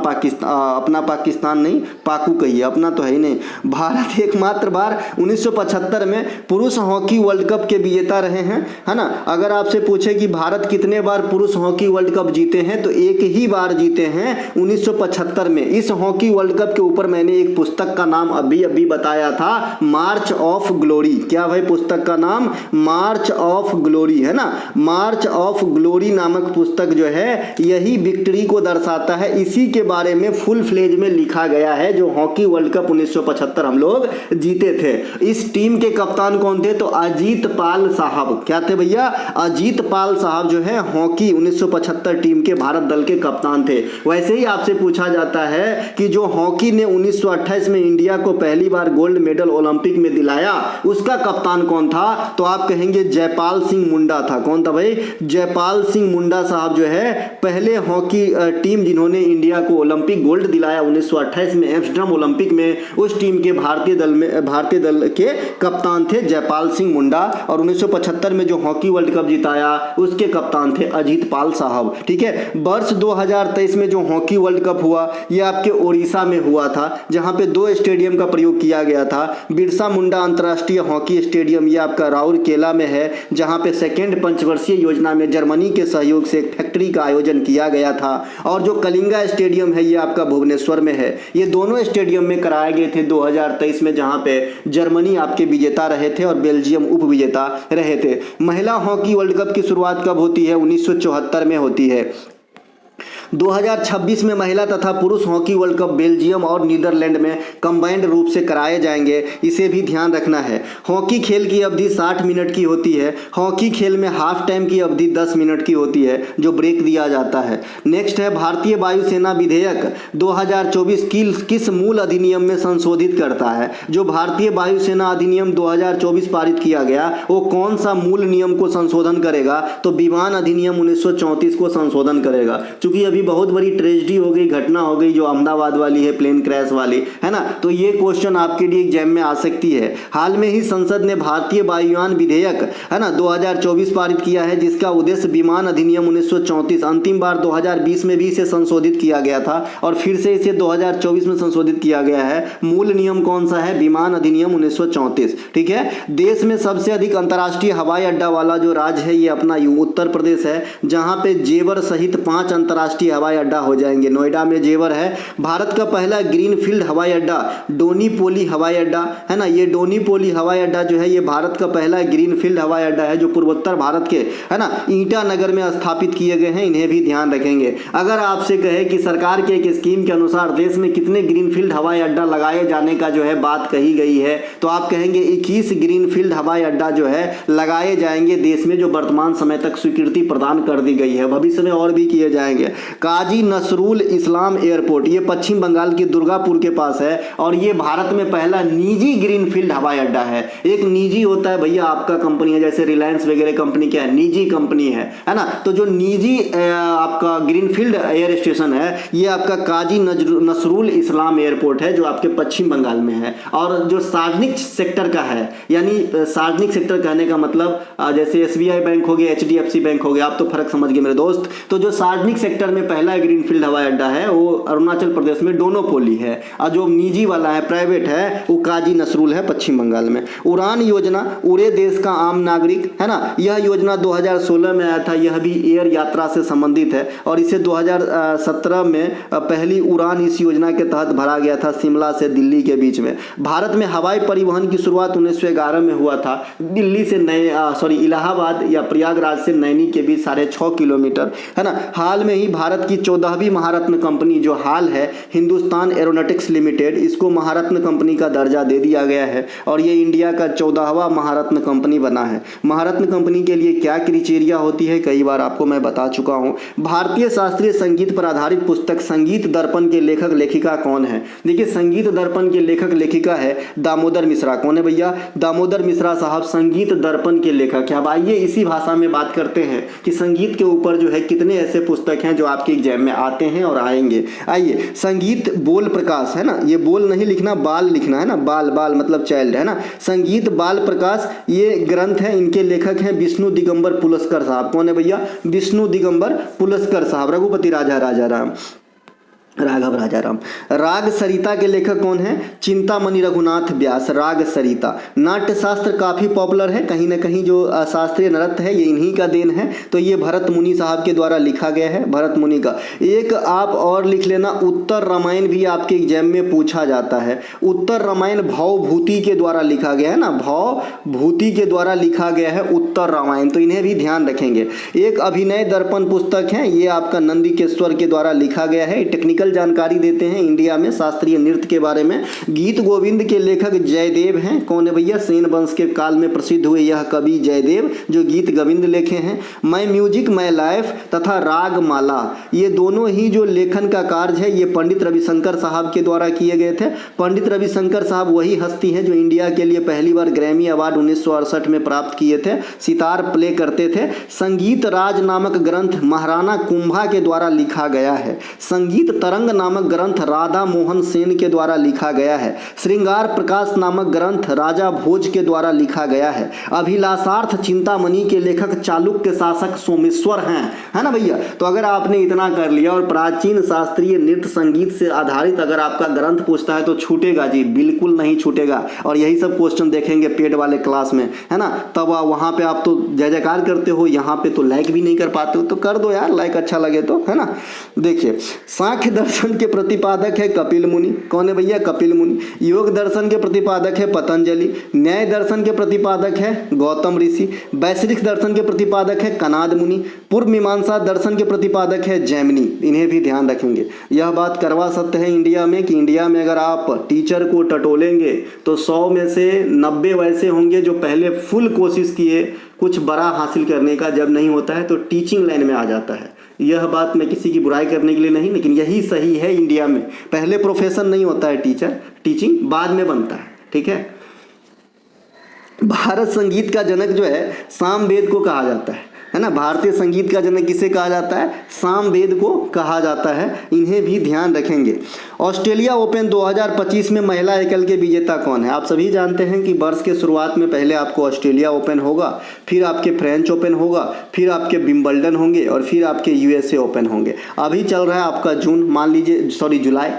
पाकिस्तान नहीं, पाकू कहिए, अपना तो है ही नहीं। भारत एकमात्र बार 1975 में पुरुष हॉकी वर्ल्ड कप के विजेता रहे हैं, है ना। अगर आपसे पूछे कि भारत कितने बार पुरुष हॉकी वर्ल्ड कप जीते हैं, तो एक ही बार जीते हैं 1975 में। इस हॉकी वर्ल्ड कप के ऊपर मैंने एक पुस्तक का नाम अभी बताया था, मार्च ऑफ ग्लोरी। क्या भाई पुस्तक का नाम? मार्च ऑफ ग्लोरी। ग्लोरी, है ना, मार्च ऑफ ग्लोरी नामक पुस्तक जो है यही विक्ट्री को दर्शाता है। इसी के बारे में फुल फ्लेज में लिखा गया है जो हॉकी वर्ल्ड कप 1975 हम लोग जीते थे। इस टीम के कप्तान कौन थे? तो अजीत पाल साहब। क्या थे भैया? अजीत पाल साहब जो है हॉकी 1975 टीम के भारत दल के कप्तान थे। वैसे ही आपसे पूछा जाता है कि जो हॉकी ने 1928 में इंडिया को पहली बार गोल्ड मेडल ओलंपिक में दिलाया उसका कप्तान कौन था? तो आप कहेंगे जयपाल सिंह मुंडा था। कौन था भाई? जयपाल सिंह मुंडा साहब जो है पहले हॉकी टीम जिन्होंने इंडिया को ओलंपिक गोल्ड दिलाया 1928 में एम्स्टर्डम ओलंपिक में, उस टीम के भारतीय दल के कप्तान थे जयपाल सिंह मुंडा। और 1975 में जो हॉकी वर्ल्ड कप जिताया उसके कप्तान थे अजीत पाल साहब। ठीक है, वर्ष 2023 में जो हॉकी वर्ल्ड कप हुआ यह आपके ओडिशा में हुआ था, जहां पे 2 स्टेडियम का प्रयोग किया गया था। बिरसा मुंडा अंतर्राष्ट्रीय हॉकी स्टेडियम ये आपका राउरकेला में है, जहां पे सेकेंड पंचवर्षीय योजना में जर्मनी के सहयोग से एक फैक्ट्री का आयोजन किया गया था। और जो कलिंगा स्टेडियम है ये आपका भुवनेश्वर में है। ये दोनों स्टेडियम में कराए गए थे 2023 में, जहां पे जर्मनी आपके विजेता रहे थे और बेल्जियम उप विजेता रहे थे। महिला हॉकी वर्ल्ड कप की शुरुआत कब होती है? 1974 में होती है। 2026 में महिला तथा पुरुष हॉकी वर्ल्ड कप बेल्जियम और नीदरलैंड में कंबाइंड रूप से कराए जाएंगे, इसे भी ध्यान रखना है। हॉकी खेल की अवधि 60 मिनट की होती है। हॉकी खेल में हाफ टाइम की अवधि 10 मिनट की होती है जो ब्रेक दिया जाता है। नेक्स्ट है भारतीय वायुसेना विधेयक 2024 किस मूल अधिनियम में संशोधित करता है? जो भारतीय वायुसेना अधिनियम 2024 पारित किया गया वो कौन सा मूल नियम को संशोधन करेगा? तो विमान अधिनियम 1934 को संशोधन करेगा। चूंकि अभी बहुत बड़ी ट्रेजेडी हो गई, घटना हो गई जो अहमदाबाद वाली है, प्लेन क्रैश वाली, है ना, तो ये क्वेश्चन आपके लिए एग्जाम में आ सकती है। हाल में ही संसद ने भारतीय वायुयान विधेयक, है ना, 2024 पारित किया है, जिसका उद्देश्य विमान अधिनियम 1934, अंतिम बार 2020 में भी इसे संशोधित किया गया था और फिर से इसे 2024 में संशोधित किया गया है। मूल नियम कौन सा है? विमान अधिनियम 1934। ठीक है, देश में सबसे अधिक अंतर्राष्ट्रीय हवाई अड्डा वाला जो राज्य है ये अपना उत्तर प्रदेश है, जहां पे जेवर सहित 5 अंतर्राष्ट्रीय हवाई अड्डा हो जाएंगे। नोएडा में जेवर है। भारत का पहला ग्रीनफील्ड हवाई अड्डा डोनीपोली हवाई अड्डा, है ना, ये डोनीपोली हवाई अड्डा जो है ये भारत का पहला ग्रीनफील्ड हवाई अड्डा है जो पूर्वोत्तर भारत के, है ना, ईटानगर में स्थापित किए गए हैं। इन्हें भी ध्यान रखेंगे। अगर आपसे कहे कि सरकार के एक स्कीम के अनुसार देश में कितने ग्रीनफील्ड हवाई अड्डा लगाए जाने का जो है बात कही गई है, तो आप कहेंगे 21 ग्रीनफील्ड हवाई अड्डा जो है लगाए जाएंगे देश में, जो वर्तमान समय तक स्वीकृति प्रदान कर दी गई है। भविष्य में और भी किए जाएंगे। काजी नसरुल इस्लाम एयरपोर्ट ये पश्चिम बंगाल के दुर्गापुर के पास है और ये भारत में पहला निजी ग्रीनफील्ड हवाई अड्डा है। एक निजी होता है भैया, आपका कंपनी है जैसे रिलायंस वगैरह कंपनी क्या है? निजी कंपनी है ना। तो जो निजी आपका ग्रीनफील्ड एयर स्टेशन है ये आपका काजी नसरुल इस्लाम एयरपोर्ट है जो आपके पश्चिम बंगाल में है। और जो सार्वजनिक सेक्टर का है, यानी सार्वजनिक सेक्टर कहने का मतलब जैसे SBI बैंक हो गया, HDFC बैंक हो गया, आप तो फर्क समझ गए मेरे दोस्त। तो जो सार्वजनिक सेक्टर में पहला ग्रीनफील्ड हवाई अड्डा है वो अरुणाचल प्रदेश में डोनोपोली है और जो निजी वाला है, प्राइवेट है, वो काजी नसरुल है पश्चिम बंगाल में। उड़ान योजना, उड़े देश का आम नागरिक, है ना, यह योजना 2016 में आया था। यह भी एयर यात्रा से संबंधित है और इसे 2017 में पहली उड़ान इस योजना के तहत भरा गया था शिमला से दिल्ली के बीच में। भारत में हवाई परिवहन की शुरुआत 1911 में हुआ था। दिल्ली से इलाहाबाद या प्रयागराज से नैनी के बीच 6.5 किलोमीटर, है ना। हाल में ही भारत की 14वीं महारत्न कंपनी जो हाल है हिंदुस्तान एरोनॉटिक्स लिमिटेड, इसको महारत्न कंपनी का दर्जा दे दिया गया है और ये इंडिया का 14वां महारत्न कंपनी बना है। महारत्न कंपनी के लिए क्या क्राइटेरिया होती है कई बार आपको मैं बता चुका हूँ। भारतीय शास्त्रीय संगीत पर आधारित पुस्तक संगीत दर्पण के लेखक लेखिका कौन है? देखिए, संगीत दर्पण के लेखक लेखिका है दामोदर मिश्रा। कौन है भैया? दामोदर मिश्रा साहब संगीत दर्पण के लेखक है। अब आइए इसी भाषा में बात करते हैं कि संगीत के ऊपर जो है कितने ऐसे पुस्तक हैं जो आपके एग्जाम में आते हैं और आएंगे। आइए, संगीत बोल प्रकाश, है ना, ये बोल नहीं लिखना, बाल लिखना, है ना, बाल बाल मतलब चाइल्ड, है ना। संगीत बाल प्रकाश ये ग्रंथ है, इनके लेखक हैं विष्णु दिगंबर पुलस्कर साहब। कौन है भैया? विष्णु दिगंबर पुलस्कर साहब, रघुपति राजा राजा राम। राघव राजाराम। राग सरिता के लेखक कौन है? चिंतामणि रघुनाथ व्यास। राग सरिता। नाट्य शास्त्र काफ़ी पॉपुलर है, कहीं ना कहीं जो शास्त्रीय नृत्य है ये इन्हीं का देन है। तो ये भरत मुनि साहब के द्वारा लिखा गया है, भरत मुनि का। एक आप और लिख लेना, उत्तर रामायण भी आपके एग्जाम में पूछा जाता है। उत्तर रामायण भवभूति के द्वारा लिखा गया है ना, भवभूति के द्वारा लिखा गया है उत्तर रामायण, तो इन्हें भी ध्यान रखेंगे। एक अभिनय दर्पण पुस्तक है, ये आपका नंदिकेश्वर के द्वारा लिखा गया है। टेक्निकल जानकारी देते हैं इंडिया में शास्त्रीय नृत्य के बारे में। गीत गोविंद के लेखक जयदेव हैं। कौन है भैया? सेन वंश के काल में प्रसिद्ध हुए यह कवि जयदेव जो गीत गोविंद लिखे हैं। मैं म्यूजिक मैं लाइफ तथा राग माला, ये दोनों ही जो लेखन का कार्य है ये पंडित रविशंकर साहब के द्वारा किए गए थे। पंडित रविशंकर साहब वही हस्ती हैं जो इंडिया के लिए पहली बार ग्रैमी अवार्ड 1968 में प्राप्त किए थे। सितार प्ले करते थे। संगीत राज नामक ग्रंथ महाराणा कुंभा के द्वारा लिखा गया है। संगीत तरंग नामक ग्रंथ राधा मोहन सेन के द्वारा लिखा गया है। श्रृंगार प्रकाश नामक ग्रंथ राजा भोज के द्वारा लिखा गया है। अभिलाषार्थ चिंतामणि के लेखक चालुक्य शासक सोमेश्वर हैं, है ना भैया। तो अगर आपने इतना कर लिया और प्राचीन शास्त्रीय नृत्य संगीत से आधारित अगर आपका ग्रंथ पूछता है तो छूटेगा जी, बिल्कुल नहीं छूटेगा। और यही सब क्वेश्चन देखेंगे पेड वाले क्लास में, है ना। तब वहाँ पे आप तो जय जयकार करते हो, यहाँ पे तो लाइक भी नहीं कर पाते हो, तो कर दो यार लाइक, अच्छा लगे तो, है ना। देखिए, सांख्य दर्शन के प्रतिपादक है कपिल मुनि। कौन है भैया? कपिल मुनि। योग दर्शन के प्रतिपादक है पतंजलि। न्याय दर्शन के प्रतिपादक है गौतम ऋषि। वैश्विक दर्शन के प्रतिपादक है कनाद मुनि। पूर्व मीमांसा दर्शन के प्रतिपादक है जैमिनी। इन्हें भी ध्यान रखेंगे। यह बात करवा सकते हैं इंडिया में कि इंडिया में अगर आप टीचर को टटोलेंगे तो 100 में से 90 वैसे होंगे जो पहले फुल कोशिश किए कुछ बड़ा हासिल करने का, जब नहीं होता है तो टीचिंग लाइन में आ जाता है। यह बात मैं किसी की बुराई करने के लिए नहीं, लेकिन यही सही है इंडिया में। पहले प्रोफेशन नहीं होता है टीचर, टीचिंग बाद में बनता है, ठीक है। भारत संगीत का जनक जो है सामवेद को कहा जाता है ना। भारतीय संगीत का जनक किसे कहा जाता है? सामवेद को कहा जाता है। इन्हें भी ध्यान रखेंगे। ऑस्ट्रेलिया ओपन 2025 में महिला एकल के विजेता कौन है? आप सभी जानते हैं कि वर्ष के शुरुआत में पहले आपको ऑस्ट्रेलिया ओपन होगा, फिर आपके फ्रेंच ओपन होगा, फिर आपके विंबलडन होंगे और फिर आपके यूएसए ओपन होंगे। अभी चल रहा है आपका जून, मान लीजिए सॉरी जुलाई,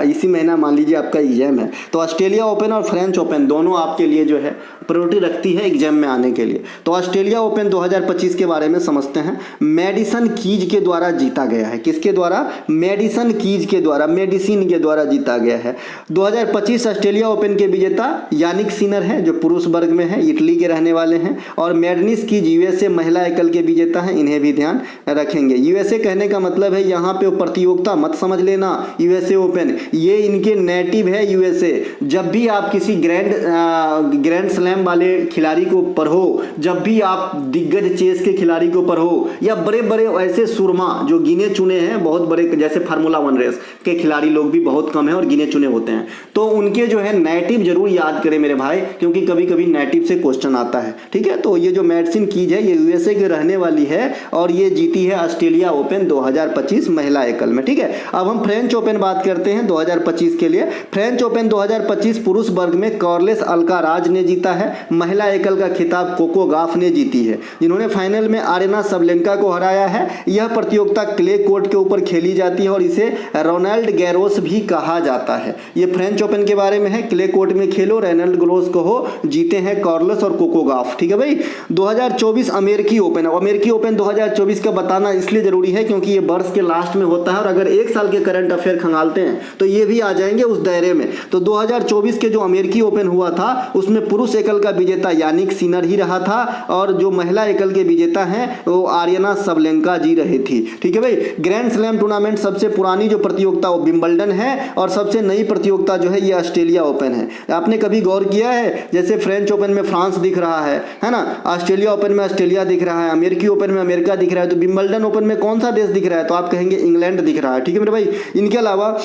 इसी महीना मान लीजिए आपका एग्जाम है। तो ऑस्ट्रेलिया ओपन और फ्रेंच ओपन दोनों आपके लिए जो है प्रायोरिटी रखती है एग्जाम में आने के लिए। तो ऑस्ट्रेलिया ओपन 2025 के बारे में समझते हैं। मेडिसन कीज के द्वारा जीता गया है। किसके द्वारा? मेडिसन कीज के द्वारा, मेडिसिन के द्वारा जीता गया है। 2025 ऑस्ट्रेलिया ओपन के विजेता यानिक सिनर है जो पुरुष वर्ग में है, इटली के रहने वाले हैं। और मेडनिस कीज यूएसए महिला एकल के विजेता हैं। इन्हें भी ध्यान रखेंगे। यूएसए कहने का मतलब है यहाँ पे प्रतियोगिता मत समझ लेना। यूएसए ओपन ये इनके नेटिव है यूएसए। जब भी आप किसी ग्रैंड स्लैम वाले खिलाड़ी को पढ़ो, जब भी आप दिग्गज चेस के खिलाड़ी को पढ़ो या बड़े बड़े ऐसे सुरमा जो गिने चुने हैं, बहुत बड़े, जैसे फार्मूला 1 रेस के खिलाड़ी लोग भी बहुत कम हैं और गिने चुने होते हैं, तो उनके जो है नेटिव जरूर याद करें मेरे भाई, क्योंकि कभी कभी नेटिव से क्वेश्चन आता है, ठीक है। तो ये जो मेडिसिन कीज है ये यूएसए के रहने वाली है और ये जीती है ऑस्ट्रेलिया ओपन 2025 महिला एकल में, ठीक है। अब हम फ्रेंच ओपन बात करते हैं 2025 के लिए। फ्रेंच ओपन 2025 पुरुष वर्ग में कार्लोस अल्काराज ने जीता है। महिला एकल का खिताब कोको गाफ ने जीती है, जिन्होंने फाइनल में आरेना सबलेंका को हराया है। यह प्रतियोगिता क्ले कोर्ट के ऊपर खेली जाती है और इसे रोनाल्ड गैरोस भी कहा जाता है। ये फ्रेंच ओपन के बारे में है। क्ले कोर्ट में खेलो, रोनाल्ड गैरोस को हो, जीते हैं कार्लोस और कोको गाफ, ठीक है भाई। 2024 अमेरिकी ओपन। अमेरिकी ओपन 2024 का बताना इसलिए जरूरी है क्योंकि ये वर्ष के लास्ट में होता है और अगर एक साल के करंट अफेयर खंगालते हैं तो ये भी आ जाएंगे उस दायरे में। तो 2024 के जो अमेरिकी ओपन हुआ था उसमें पुरुष एकल का विजेता यानिक सिनर ही रहा था और जो महिला एकल के विजेता हैं वो आर्यना सबलेंका जी रही थी, ठीक है भाई। ग्रैंड स्लैम टूर्नामेंट सबसे पुरानी जो प्रतियोगिता वो विंबलडन है और सबसे नई प्रतियोगिता जो है ये ऑस्ट्रेलिया ओपन है। आपने कभी गौर किया है जैसे फ्रेंच ओपन में फ्रांस दिख रहा है ना, ऑस्ट्रेलिया ओपन में ऑस्ट्रेलिया दिख रहा है, अमेरिकी ओपन में अमेरिका दिख रहा है, तो विंबलडन ओपन में कौन सा देश दिख रहा है? तो आप कहेंगे इंग्लैंड दिख रहा है, ठीक है मेरे भाई। इनके अलावा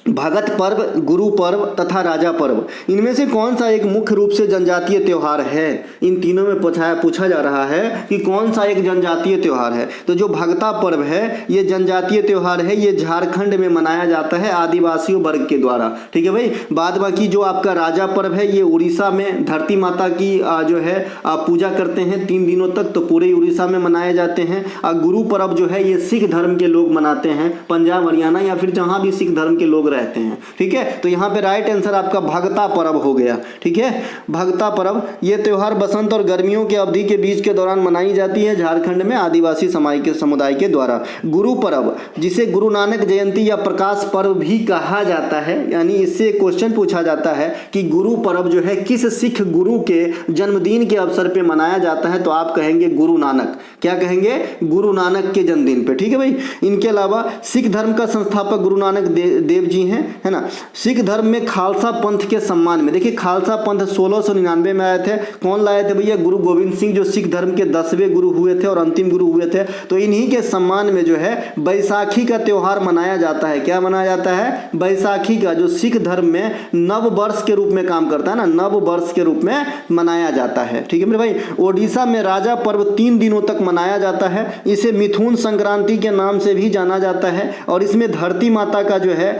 भगत पर्व, गुरु पर्व तथा राजा पर्व, इनमें से कौन सा एक मुख्य रूप से जनजातीय त्यौहार है? इन तीनों में पूछा जा रहा है कि कौन सा एक जनजातीय त्यौहार है। तो जो भगता पर्व है ये जनजातीय त्यौहार है, ये झारखंड में मनाया जाता है आदिवासियों वर्ग के द्वारा, ठीक है भाई। बाद बाकी जो आपका राजा पर्व है ये उड़ीसा में धरती माता की जो है पूजा करते हैं 3 दिनों तक, तो पूरे उड़ीसा में मनाए जाते हैं। और गुरु पर्व जो है ये सिख धर्म के लोग मनाते हैं, पंजाब हरियाणा या फिर जहाँ भी सिख धर्म के लोग रहते हैं, ठीक है। तो यहाँ पे राइट आंसर आपका भगता पर्व हो गया, ठीक है। भगता पर्व ये त्योहार बसंत और गर्मियों के अवधि के बीच के दौरान मनाई जाती है झारखंड में आदिवासी समुदाय के द्वारा। गुरु पर्व जिसे गुरु नानक जयंती या प्रकाश पर्व भी कहा जाता है, यानी इससे क्वेश्चन पूछा जाता है कि गुरु पर्व जो है किस सिख गुरु के जन्मदिन के अवसर पे मनाया जाता है, तो आप कहेंगे गुरु नानक। क्या कहेंगे? गुरु नानक के जन्मदिन पे, ठीक है भाई। इनके अलावा सिख धर्म का संस्थापक गुरु नानक देव जी हैं, है ना। सिख धर्म में खालसा पंथ के सम्मान में, देखिए खालसा पंथ 1699 में आए थे। कौन लाए थे भैया? गुरु गोविंद सिंह, जो सिख धर्म के 10वें गुरु हुए थे और अंतिम गुरु हुए थे। तो इन्हीं के सम्मान में जो है बैसाखी का त्योहार मनाया जाता है। क्या मनाया जाता है? बैसाखी का, जो सिख धर्म में नव वर्ष के रूप में काम करता है ना, नव वर्ष के रूप में मनाया जाता है, ठीक है मेरे भाई। ओडिशा में राजा पर्व 3 दिनों तक मनाया जाता है। इसे मिथुन संक्रांति के नाम से भी जाना जाता है और इसमें धरती माता का जो है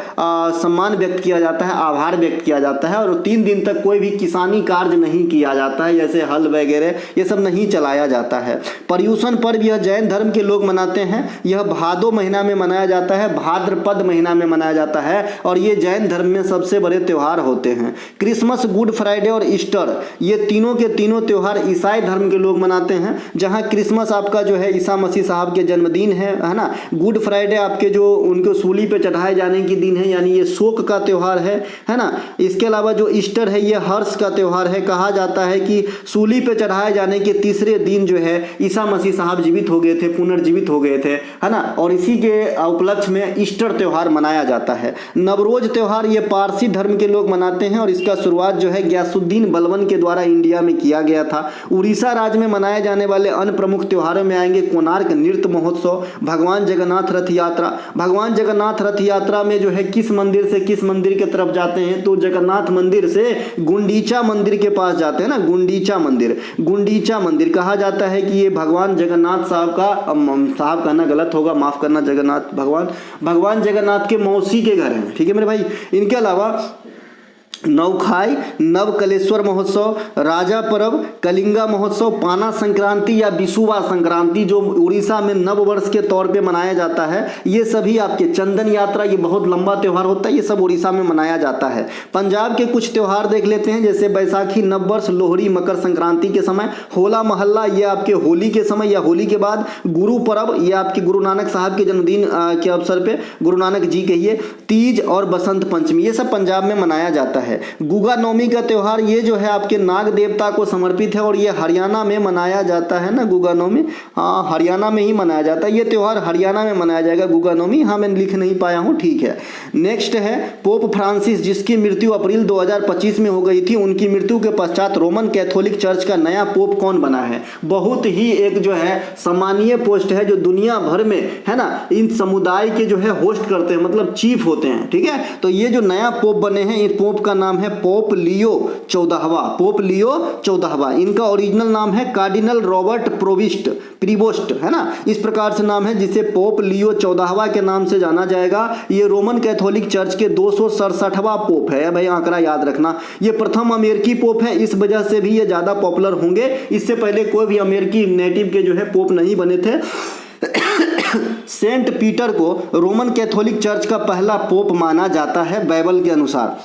सम्मान व्यक्त किया जाता है, आभार व्यक्त किया जाता है। और 3 दिन तक कोई भी किसानी कार्य नहीं किया जाता है, जैसे हल वगैरह ये सब नहीं चलाया जाता है। पर्युषण पर्व यह जैन धर्म के लोग मनाते हैं। यह भादो महीना में मनाया जाता है, भाद्रपद महीना में मनाया जाता है और ये जैन धर्म में सबसे बड़े त्यौहार होते हैं। क्रिसमस, गुड फ्राइडे और ईस्टर ये तीनों के तीनों त्यौहार ईसाई धर्म के लोग मनाते हैं। जहाँ क्रिसमस आपका जो है ईसा मसीह साहब के जन्मदिन है ना। गुड फ्राइडे आपके जो उनको सूली पे चढ़ाए जाने की दिन है, यानी ये शोक का त्यौहार है ना। इसके अलावा जो ईस्टर है ये हर्ष का त्यौहार है। कहा जाता है कि सूली पे चढ़ाए जाने के तीसरे दिन जो है ईसा मसीह साहब जीवित हो गए थे, पुनर्जीवित हो गए थे, है ना। और इसी के उपलक्ष्य में ईस्टर त्यौहार मनाया जाता है। नवरोज त्यौहार ये पारसी धर्म के लोग मनाते हैं और इसका शुरुआत जो है गयासुद्दीन बलबन के द्वारा इंडिया में किया गया था। उड़ीसा राज्य में मनाए जाने वाले अन्य प्रमुख त्योहारों में आएंगे कोणार्क नृत्य महोत्सव, भगवान जगन्नाथ रथ यात्रा। भगवान जगन्नाथ रथ यात्रा में जो है किस मंदिर से किस मंदिर के तरफ जाते हैं? तो जगन्नाथ मंदिर से गुंडीचा मंदिर के पास जाते हैं ना, गुंडीचा मंदिर। गुंडीचा मंदिर कहा जाता है कि ये भगवान जगन्नाथ साहब कहना गलत होगा, माफ करना, भगवान जगन्नाथ के मौसी के घर हैं, ठीक है मेरे भाई। इनके अलावा नौखाई, नवकलेश्वर महोत्सव, राजा पर्व, कलिंगा महोत्सव, पाना संक्रांति या बिसुवा संक्रांति जो उड़ीसा में नव वर्ष के तौर पे मनाया जाता है, ये सभी आपके चंदन यात्रा, ये बहुत लंबा त्यौहार होता है, ये सब उड़ीसा में मनाया जाता है। पंजाब के कुछ त्यौहार देख लेते हैं, जैसे बैसाखी, नववर्ष, लोहड़ी, मकर संक्रांति के समय, होला महल्ला ये आपके होली के समय या होली के बाद, गुरु पर्व ये आपके गुरु नानक साहब के जन्मदिन के अवसर पे, गुरु नानक जी कहिए, तीज और बसंत पंचमी ये सब पंजाब में मनाया जाता है। गुगा नवमी का त्यौहार ये जो है आपके नाग देवता को समर्पित है और ये हरियाणा में मनाया जाता है ना, गुगा नवमी, हाँ हरियाणा में ही मनाया जाता है। ये त्यौहार हरियाणा में मनाया जाएगा, गुगा नवमी, हाँ मैं लिख नहीं पाया हूँ, ठीक है। नेक्स्ट है पोप फ्रांसिस, जिसकी मृत्यु अप्रैल 2025 में हो गई थी। उनकी मृत्यु के पश्चात रोमन कैथोलिक चर्च का नया पोप कौन बना है? बहुत ही एक जो है सम्मानीय पोस्ट है, जो दुनिया भर में है ना इन समुदाय के जो है होस्ट करते हैं, मतलब चीफ होते हैं, ठीक है। तो ये जो नया पोप बने हैं, इस पोप का नाम है पोप लियो 14वां, पोप लियो 14वां। इनका ओरिजिनल नाम है कार्डिनल रॉबर्ट प्रीवोस्ट, है ना, इस प्रकार से नाम है, जिसे पोप लियो 14वां के नाम से जाना जाएगा। ये रोमन कैथोलिक चर्च के 267वां पोप है, भाई आंकड़ा याद रखना। ये प्रथम अमेरिकी पोप है, इस वजह से भी ये ज्यादा पॉपुलर होंगे। इससे पहले कोई भी अमेरिकी नेटिव के जो है पोप नहीं बने थे। सेंट पीटर को रोमन कैथोलिक चर्च का पहला पोप माना जाता है बाइबल के अनुसार।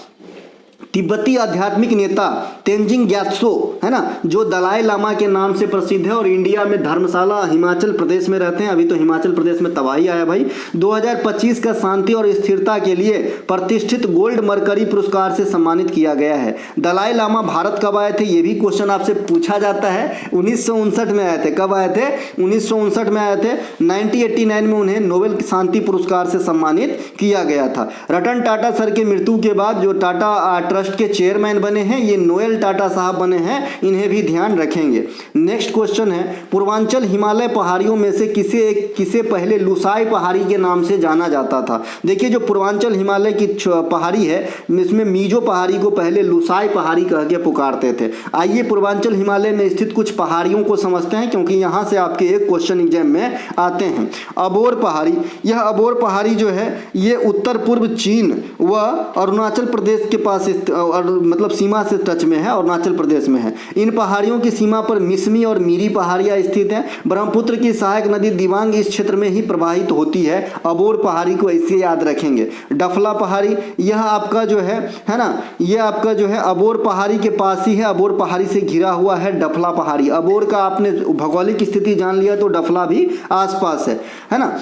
तिब्बती आध्यात्मिक नेता तेंजिंग ग्यात्सो, है ना, जो दलाई लामा के नाम से प्रसिद्ध है और इंडिया में धर्मशाला हिमाचल प्रदेश में रहते हैं। अभी तो हिमाचल प्रदेश में तबाही आया भाई। 2025 का शांति और स्थिरता के लिए प्रतिष्ठित गोल्ड मरकरी पुरस्कार से सम्मानित किया गया है। दलाई लामा भारत कब आए थे? ये भी क्वेश्चन आपसे पूछा जाता है। 1959 में आए थे। कब आए थे? 1959 में आए थे। 1989 में उन्हें नोबेल शांति पुरस्कार से सम्मानित किया गया था। रतन टाटा सर की मृत्यु के बाद जो टाटा ट्रस्ट के चेयरमैन बने हैं, ये नोएल टाटा साहब बने हैं, इन्हें भी ध्यान रखेंगे। नेक्स्ट क्वेश्चन है, पूर्वांचल हिमालय पहाड़ियों में से किसे पहले लुसाई पहाड़ी के नाम से जाना जाता था। देखिए जो पूर्वांचल हिमालय की पहाड़ी है, इसमें मीजो पहाड़ी को पहले लुसाई पहाड़ी कह के पुकारते थे। आइए पूर्वांचल हिमालय में स्थित कुछ पहाड़ियों को समझते हैं, क्योंकि यहाँ से आपके एक क्वेश्चन एग्जाम में आते हैं। अबोर पहाड़ी, यह अबोर पहाड़ी जो है ये उत्तर पूर्व चीन व अरुणाचल प्रदेश के पास मतलब सीमा से टच में है, अरुणाचल प्रदेश में है। इन पहाड़ियों की सीमा पर मिसमी और मीरी पहाड़ियाँ स्थित हैं। ब्रह्मपुत्र की सहायक नदी दिबांग इस क्षेत्र में ही प्रवाहित होती है। अबोर पहाड़ी को ऐसे याद रखेंगे। डफला पहाड़ी, यह आपका जो है ना, ये आपका जो है अबोर पहाड़ी के पास ही है, अबोर पहाड़ी से घिरा हुआ है डफला पहाड़ी। अबोर का आपने भौगोलिक स्थिति जान लिया तो डफला भी आसपास है ना।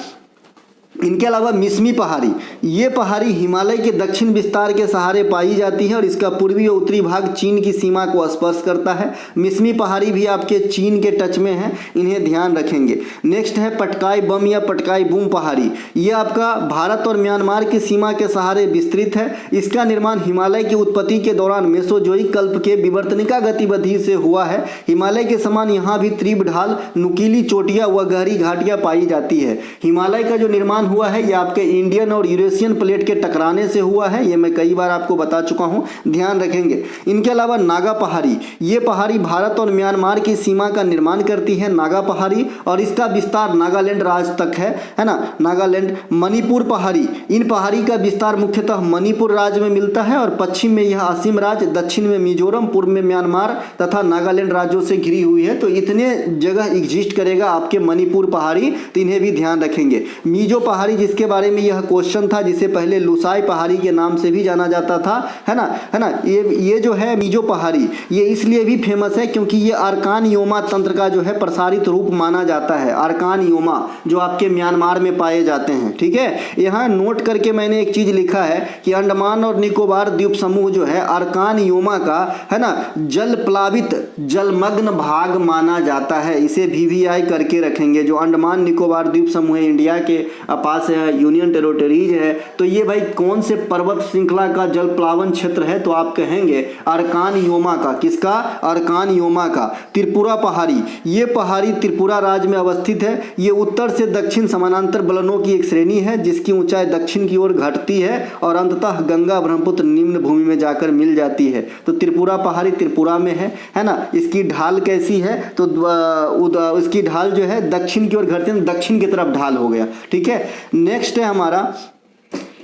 इनके अलावा मिसमी पहाड़ी, ये पहाड़ी हिमालय के दक्षिण विस्तार के सहारे पाई जाती है और इसका पूर्वी और उत्तरी भाग चीन की सीमा को स्पर्श करता है। मिसमी पहाड़ी भी आपके चीन के टच में है, इन्हें ध्यान रखेंगे। नेक्स्ट है पटकाई बम या पटकाई बूम पहाड़ी, ये आपका भारत और म्यांमार की सीमा के सहारे विस्तृत है। इसका निर्माण हिमालय की उत्पत्ति के दौरान मेसोजोइक कल्प के विवर्तनिका गतिविधि से हुआ है। हिमालय के समान यहाँ भी तीव्र ढाल, नुकीली चोटियाँ व गहरी घाटियाँ पाई जाती है। हिमालय का जो निर्माण हुआ है ये आपके इंडियन और यूरेशियन प्लेट के टकराने से हुआ है, ये मैं कई बार आपको बता चुका हूं, ध्यान रखेंगे। इनके अलावा नागा पहाड़ी, ये पहाड़ी भारत और म्यांमार की सीमा का निर्माण करती है, नागा पहाड़ी, और इसका विस्तार नागालैंड राज्य तक है ना, नागालैंड। मणिपुर पहाड़ी, इन पहाड़ी का विस्तार मुख्यतः मणिपुर राज्य में मिलता है और पश्चिम में यह असम राज्य, दक्षिण में मिजोरम, पूर्व में म्यांमार तथा नागालैंड राज्यों से घिरी हुई है। तो इतने जगह एग्जिस्ट करेगा आपके मणिपुर पहाड़ी, तो इन्हें भी ध्यान रखेंगे। मीजो पहाड़ी, जिसके बारे में यह क्वेश्चन था, जिसे पहले लुसाई पहाड़ी के नाम से भी जाना जाता था, है ना। ये जो है मीजो पहाड़ी, ये इसलिए भी फेमस है क्योंकि ये अर्कान योमा तंत्र का जो है प्रसारित रूप माना जाता है। अर्कान योमा जो आपके म्यांमार में पाए जाते हैं, ठीक है। यहाँ नोट करके मैंने एक चीज लिखा है कि अंडमान और निकोबार द्वीप समूह जो है अर्कान योमा का, है ना, जल प्लावित जलमग्न भाग माना जाता है। इसे VVI करके रखेंगे। जो अंडमान निकोबार द्वीप समूह है, इंडिया के पास है, यूनियन टेरिटरीज है, तो ये भाई कौन से पर्वत श्रृंखला का जल प्लावन क्षेत्र है, तो आप कहेंगे अर्कान योमा का। किसका? अर्कान योमा का। त्रिपुरा पहाड़ी, ये पहाड़ी त्रिपुरा राज्य में अवस्थित है। ये उत्तर से दक्षिण समानांतर बलनों की एक श्रेणी है, जिसकी ऊंचाई दक्षिण की ओर घटती है और अंततः गंगा ब्रह्मपुत्र निम्न भूमि में जाकर मिल जाती है। तो त्रिपुरा पहाड़ी त्रिपुरा में है ना। इसकी ढाल कैसी है, तो इसकी ढाल जो है दक्षिण की ओर घटती है, दक्षिण की तरफ ढाल हो गया, ठीक है। नेक्स्ट है हमारा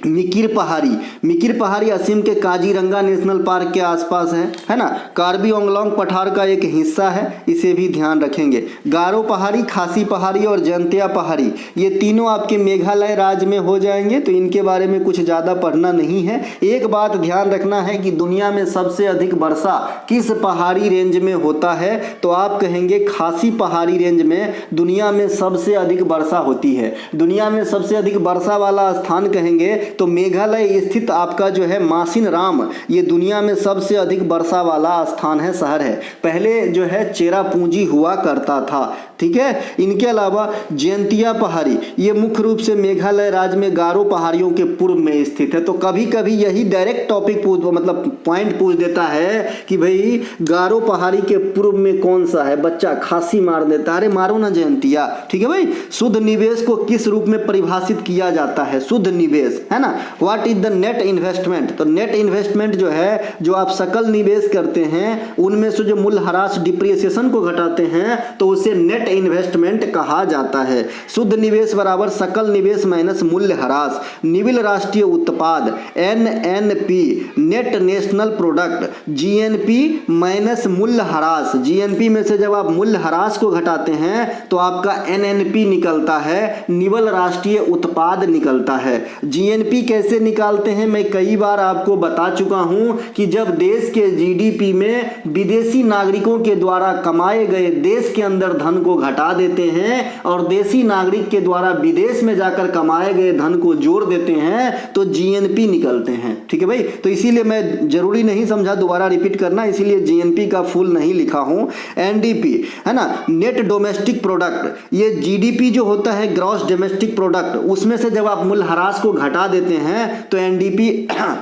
मिकिर पहाड़ी। मिकिर पहाड़ी असम के काजीरंगा नेशनल पार्क के आसपास है ना। कार्बी आंगलोंग पठार का एक हिस्सा है, इसे भी ध्यान रखेंगे। गारो पहाड़ी, खासी पहाड़ी और जयंतिया पहाड़ी, ये तीनों आपके मेघालय राज्य में हो जाएंगे, तो इनके बारे में कुछ ज़्यादा पढ़ना नहीं है। एक बात ध्यान रखना है कि दुनिया में सबसे अधिक वर्षा किस पहाड़ी रेंज में होता है, तो आप कहेंगे खासी पहाड़ी रेंज में दुनिया में सबसे अधिक वर्षा होती है। दुनिया में सबसे अधिक वर्षा वाला स्थान कहेंगे तो मेघालय स्थित आपका जो है मासिन राम, ये दुनिया में सबसे अधिक वर्षा वाला स्थान है, शहर है। पहले जो है चेरापूंजी हुआ करता था, ठीक है। इनके अलावा जयंतिया पहाड़ी, ये मुख्य रूप से मेघालय राज्य में गारो पहाड़ियों के पूर्व में स्थित है। तो कभी कभी यही डायरेक्ट टॉपिक मतलब पॉइंट पूछ देता है कि भाई गारो पहाड़ी के पूर्व में कौन सा है, बच्चा खासी मार देता है, अरे मारो ना जयंतिया, ठीक है भाई। शुद्ध निवेश को किस रूप में परिभाषित किया जाता है? शुद्ध निवेश, है ना। What is the net investment? तो नेट इन्वेस्टमेंट जो है, जो आप सकल निवेश करते हैं उनमें से जो मूल्यह्रास डिप्रिसिएशन को घटाते हैं, तो उसे नेट इन्वेस्टमेंट कहा जाता है। शुद्ध निवेश बराबर सकल निवेश माइनस मूल्यह्रास। निविल राष्ट्रीय उत्पाद NNP, net national product, GNP minus मूल्यह्रास। GNP में से जब आप मूल्यह्रास को घटाते हैं तो आपका NNP निकलता है, निवल राष्ट्रीय उत्पाद निकलता है। GNP कैसे निकालते हैं मैं कई बार आपको बता चुका हूं कि जब देश के GDP में विदेशी नागरिकों के द्वारा कमाए गए देश के अंदर धन को घटा देते हैं और देशी नागरिक के द्वारा विदेश में जाकर कमाए गए धन को जोड़ देते हैं, तो GNP निकलते हैं, ठीक है भाई। तो इसीलिए मैं जरूरी नहीं समझा दोबारा रिपीट करना, इसीलिए GNP का फुल नहीं लिखा हूं। NDP है ना, नेट डोमेस्टिक प्रोडक्ट। ये GDP जो होता है ग्रॉस डोमेस्टिक प्रोडक्ट, उसमें से जब आप मूल्यह्रास को घटा देते हैं तो NDP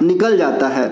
निकल जाता है।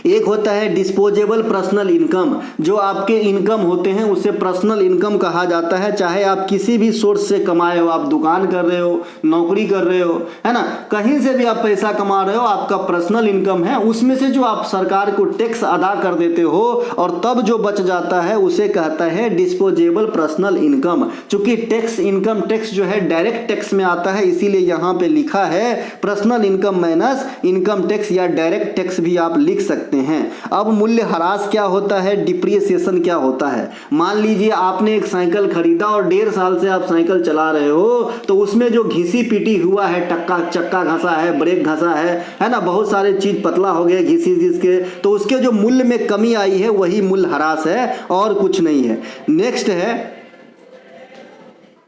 एक होता है डिस्पोजेबल पर्सनल इनकम, जो आपके इनकम होते हैं उसे पर्सनल इनकम कहा जाता है। चाहे आप किसी भी सोर्स से कमाए हो, आप दुकान कर रहे हो, नौकरी कर रहे हो, है ना, कहीं से भी आप पैसा कमा रहे हो, आपका पर्सनल इनकम है। उसमें से जो आप सरकार को टैक्स अदा कर देते हो और तब जो बच जाता है उसे कहता है डिस्पोजेबल पर्सनल इनकम। चूंकि टैक्स, इनकम टैक्स जो है डायरेक्ट टैक्स में आता है, इसीलिए यहां पे लिखा है personal income minus income tax, या डायरेक्ट टैक्स भी आप लिख सकते हैं। अब मूल्यह्रास क्या होता है, डिप्रिसिएशन क्या होता है। मान लीजिए आपने एक साइकिल खरीदा और 1.5 साल से आप साइकिल चला रहे हो, तो उसमें जो घिसी पीटी हुआ है, चक्का घसा है, ब्रेक घसा है ना, बहुत सारे चीज पतला हो गए घिसी घिस के, तो उसके जो मूल्य में कमी आई है वही मूल्यह्रास है और कुछ नहीं है। नेक्स्ट है,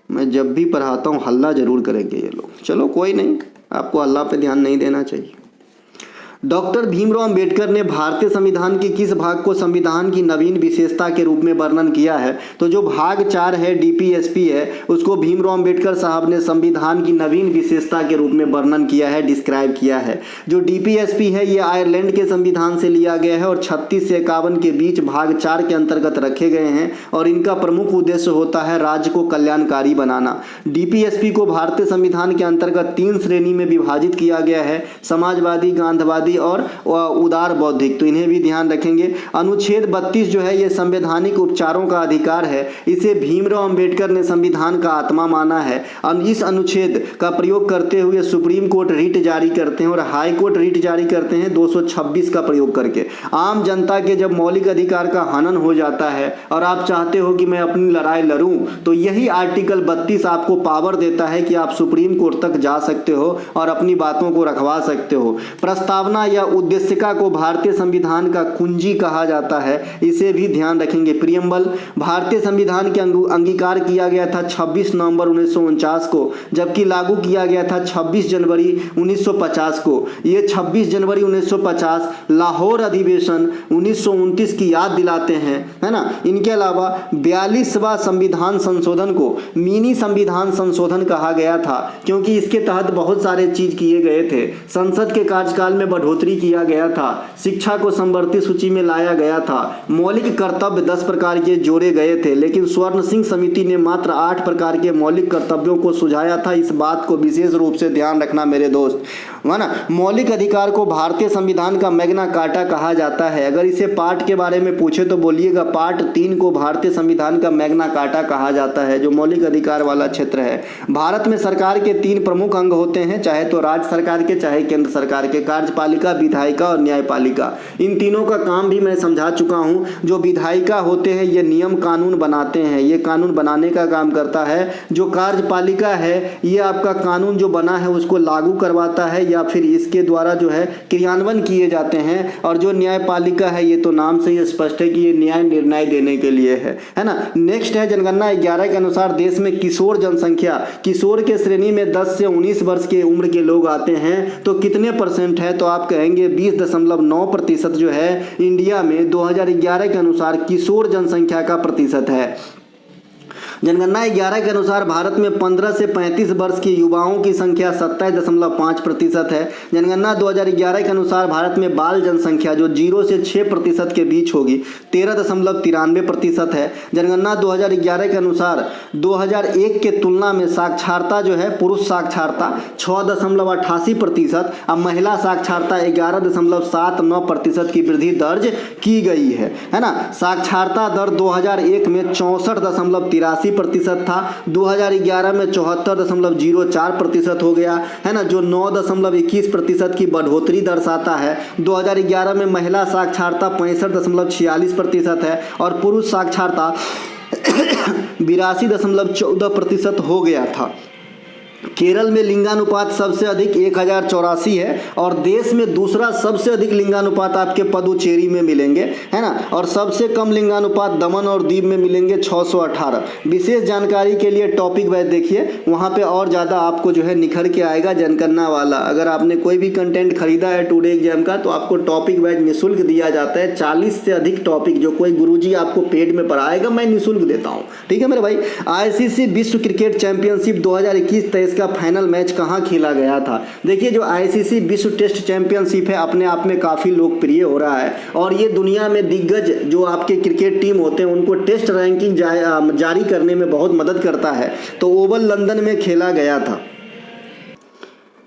मैं जब भी पढ़ाता हूँ हल्ला जरूर करेंगे ये लोग, चलो कोई नहीं, आपको हल्ला पे ध्यान नहीं देना चाहिए। डॉक्टर भीमराव अंबेडकर ने भारतीय संविधान के किस भाग को संविधान की नवीन विशेषता के रूप में वर्णन किया है। तो जो भाग 4 है, डीपीएसपी है, उसको भीमराव अंबेडकर साहब ने संविधान की नवीन विशेषता के रूप में वर्णन किया है, डिस्क्राइब किया है। जो डीपीएसपी है ये आयरलैंड के संविधान से लिया गया है और 36 से 51 के बीच भाग 4 के अंतर्गत रखे गए हैं और इनका प्रमुख उद्देश्य होता है राज्य को कल्याणकारी बनाना। डीपीएसपी को भारतीय संविधान के अंतर्गत 3 श्रेणी में विभाजित किया गया है, समाजवादी, गांधीवादी और उदार बौद्धिक, तो इन्हें भी ध्यान रखेंगे। अनुच्छेद 32 जो है ये संवैधानिक उपचारों का अधिकार है, इसे भीमराव अंबेडकर ने संविधान का आत्मा माना है। इस अनुच्छेद का प्रयोग करते हुए सुप्रीम कोर्ट रिट जारी करते हैं और हाई कोर्ट रिट जारी करते हैं 226 का प्रयोग करके। आम जनता के जब मौलिक अधिकार का हनन हो जाता है और आप चाहते हो कि मैं अपनी लड़ाई लड़ूं, तो यही आर्टिकल 32 आपको पावर देता है कि आप सुप्रीम कोर्ट तक जा सकते हो और अपनी बातों को रखवा सकते हो। प्रस्तावना या उद्देशिका को भारतीय संविधान का कुंजी कहा जाता है, इसे भी ध्यान रखेंगे। प्रियम्बल भारतीय संविधान के अंगीकार किया गया था 26 नवंबर 1949 को, जबकि लागू किया गया था 26 जनवरी 1950 को। ये 26 जनवरी 1950 लाहौर अधिवेशन 1929 की याद दिलाते हैं, है ना। इनके अलावा 42वां संविधान संशोधन को मिनी संविधान संशोधन कहा गया था, क्योंकि इसके तहत बहुत सारे चीज किए गए थे। संसद के कार्यकाल में बढ़ोतरी किया गया था, शिक्षा को संवर्ती सूची में लाया गया था, मौलिक कर्तव्य 10 प्रकार के जोड़े गए थे, लेकिन स्वर्ण सिंह समिति ने मात्र 8 प्रकार के मौलिक कर्तव्यों को सुझाया था। इस बात को विशेष रूप से ध्यान रखना मेरे दोस्त, है ना। मौलिक अधिकार को भारतीय संविधान का मैग्ना कार्टा कहा जाता है। अगर इसे पार्ट के बारे में पूछे तो बोलिएगा पार्ट 3 को भारतीय संविधान का मैग्ना कार्टा कहा जाता है, जो मौलिक अधिकार वाला क्षेत्र है। भारत में सरकार के 3 प्रमुख अंग होते हैं, चाहे तो राज्य सरकार के चाहे केंद्र सरकार के, कार्यपालिका, विधायिका और न्यायपालिका। इन तीनों का काम भी मैं समझा चुका हूं। जो विधायिका होते हैं ये नियम कानून बनाते हैं, ये कानून बनाने का काम करता है। जो कार्यपालिका है ये आपका कानून जो बना है उसको लागू करवाता है या फिर इसके द्वारा जो है क्रियान्वयन किए जाते हैं। और जो न्यायपालिका है ये तो नाम से ही स्पष्ट है कि ये न्याय निर्णय देने के लिए है ना। नेक्स्ट है जनगणना 11 के अनुसार देश में किशोर जनसंख्या, किशोर के श्रेणी में 10 से 19 वर्ष के उम्र के लोग आते हैं, तो कितने परसेंट है, तो आप कहेंगे 20.9% जो है इंडिया में 2011 के अनुसार किशोर जनसंख्या का प्रतिशत है। जनगणना 11 के अनुसार भारत में 15 से 35 वर्ष के युवाओं की संख्या 27.5% है। जनगणना 2011 के अनुसार भारत में बाल जनसंख्या जो 0 से 6% के बीच होगी 13.93% है। जनगणना 2011 के अनुसार 2001 के तुलना में साक्षरता जो है, पुरुष साक्षरता 6.88%, अब महिला साक्षरता 11.79% की वृद्धि दर्ज की गई है ना। साक्षरता दर 2001 में 64.83% था, 2011 में 74.04% हो गया है ना, जो 9.21% की बढ़ोतरी दर्शाता है। 2011 में महिला साक्षरता 65.46% है और पुरुष साक्षरता 82.14% हो गया था। केरल में लिंगानुपात सबसे अधिक 1084 है और देश में दूसरा सबसे अधिक लिंगानुपात आपके पुदुचेरी में मिलेंगे, है ना, और सबसे कम लिंगानुपात दमन और दीव में मिलेंगे 618। विशेष जानकारी के लिए टॉपिक वाइज देखिए, वहाँ पे और ज़्यादा आपको जो है निखर के आएगा जनगणना वाला। अगर आपने कोई भी कंटेंट खरीदा है टुडे एग्जाम का तो आपको टॉपिक वाइज निःशुल्क दिया जाता है। 40 से अधिक टॉपिक जो कोई गुरुजी आपको पेड में पढ़ाएगा मैं निःशुल्क देता हूँ, ठीक है मेरे भाई। ICC विश्व क्रिकेट चैंपियनशिप 2021-23 का का फाइनल मैच कहाँ खेला गया था। देखिए, जो आईसीसी विश्व टेस्ट चैंपियनशिप है अपने आप में काफ़ी लोकप्रिय हो रहा है और ये दुनिया में दिग्गज जो आपके क्रिकेट टीम होते हैं उनको टेस्ट रैंकिंग जारी करने में बहुत मदद करता है। तो ओवल लंदन में खेला गया था।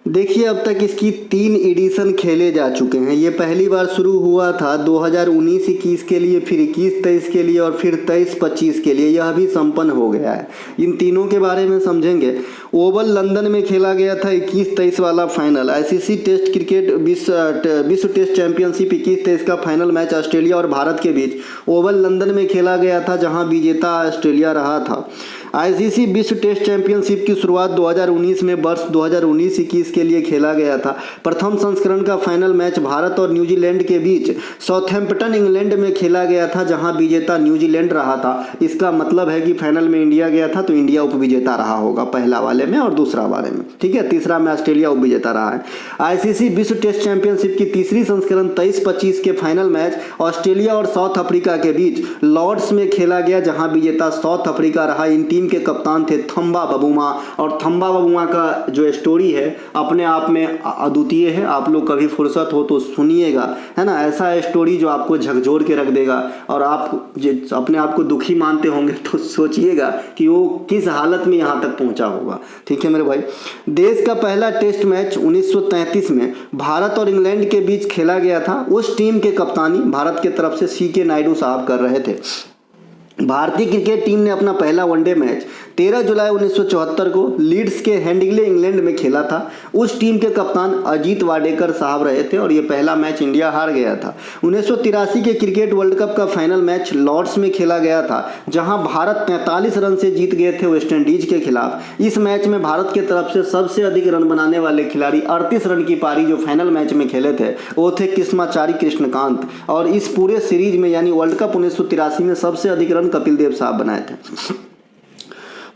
देखिए, अब तक इसकी 3 एडिशन खेले जा चुके हैं। ये पहली बार शुरू हुआ था 2019-21 के लिए, फिर 21-23 के लिए और फिर 23-25 के लिए। यह भी संपन्न हो गया है। इन तीनों के बारे में समझेंगे। ओवल लंदन में खेला गया था 21-23 वाला फाइनल। आईसीसी टेस्ट क्रिकेट विश्व टेस्ट चैंपियनशिप 21-23 का फाइनल मैच ऑस्ट्रेलिया और भारत के बीच ओवल लंदन में खेला गया था, जहां विजेता ऑस्ट्रेलिया रहा था। आईसीसी विश्व टेस्ट चैंपियनशिप की शुरुआत 2019 में वर्ष 2019-21 के लिए खेला गया था। प्रथम संस्करण का फाइनल मैच भारत और न्यूजीलैंड के बीच साउथैम्पटन इंग्लैंड में खेला गया था, जहां विजेता न्यूजीलैंड रहा था। इसका मतलब है कि फाइनल में इंडिया गया था तो इंडिया उपविजेता रहा होगा पहला वाले में और दूसरा वाले में, ठीक है। तीसरा में ऑस्ट्रेलिया उपविजेता रहा है। आईसीसी विश्व टेस्ट चैंपियनशिप की तीसरी संस्करण 23-25 के फाइनल मैच ऑस्ट्रेलिया और साउथ अफ्रीका के बीच लॉर्ड्स में खेला गया, जहां विजेता साउथ अफ्रीका रहा। इन टीम के कप्तान थे थम्बा बबूमा, और थम्बा बबूमा का जो स्टोरी है अपने आप में अद्वितीय है। आप लोग कभी फुर्सत हो तो सुनिएगा, है ना। ऐसा स्टोरी जो आपको झकझोर के रख देगा और आप अपने आप को दुखी मानते होंगे तो सोचिएगा कि वो किस हालत में यहाँ तक पहुँचा होगा, ठीक है मेरे भाई। देश का पहला टेस्ट मैच 1933 में भारत और इंग्लैंड के बीच खेला गया था। उस टीम के कप्तानी भारत के तरफ से सीके नायडू साहब कर रहे थे। भारतीय क्रिकेट टीम ने अपना पहला वनडे मैच 13 जुलाई 1974 को लीड्स के हेडिंग्ले इंग्लैंड में खेला था। उस टीम के कप्तान अजीत वाडेकर साहब रहे थे और ये पहला मैच इंडिया हार गया था। 1983 के क्रिकेट वर्ल्ड कप का फाइनल मैच लॉर्ड्स में खेला गया था, जहां भारत 43 रन से जीत गए थे वेस्ट इंडीज के खिलाफ। इस मैच में भारत की तरफ से सबसे अधिक रन बनाने वाले खिलाड़ी 38 रन की पारी जो फाइनल मैच में खेले थे वो थे कृष्णाचारी कृष्णकांत, और इस पूरे सीरीज में यानी वर्ल्ड कप 1983 में सबसे अधिक रन कपिल देव साहब बनाए थे।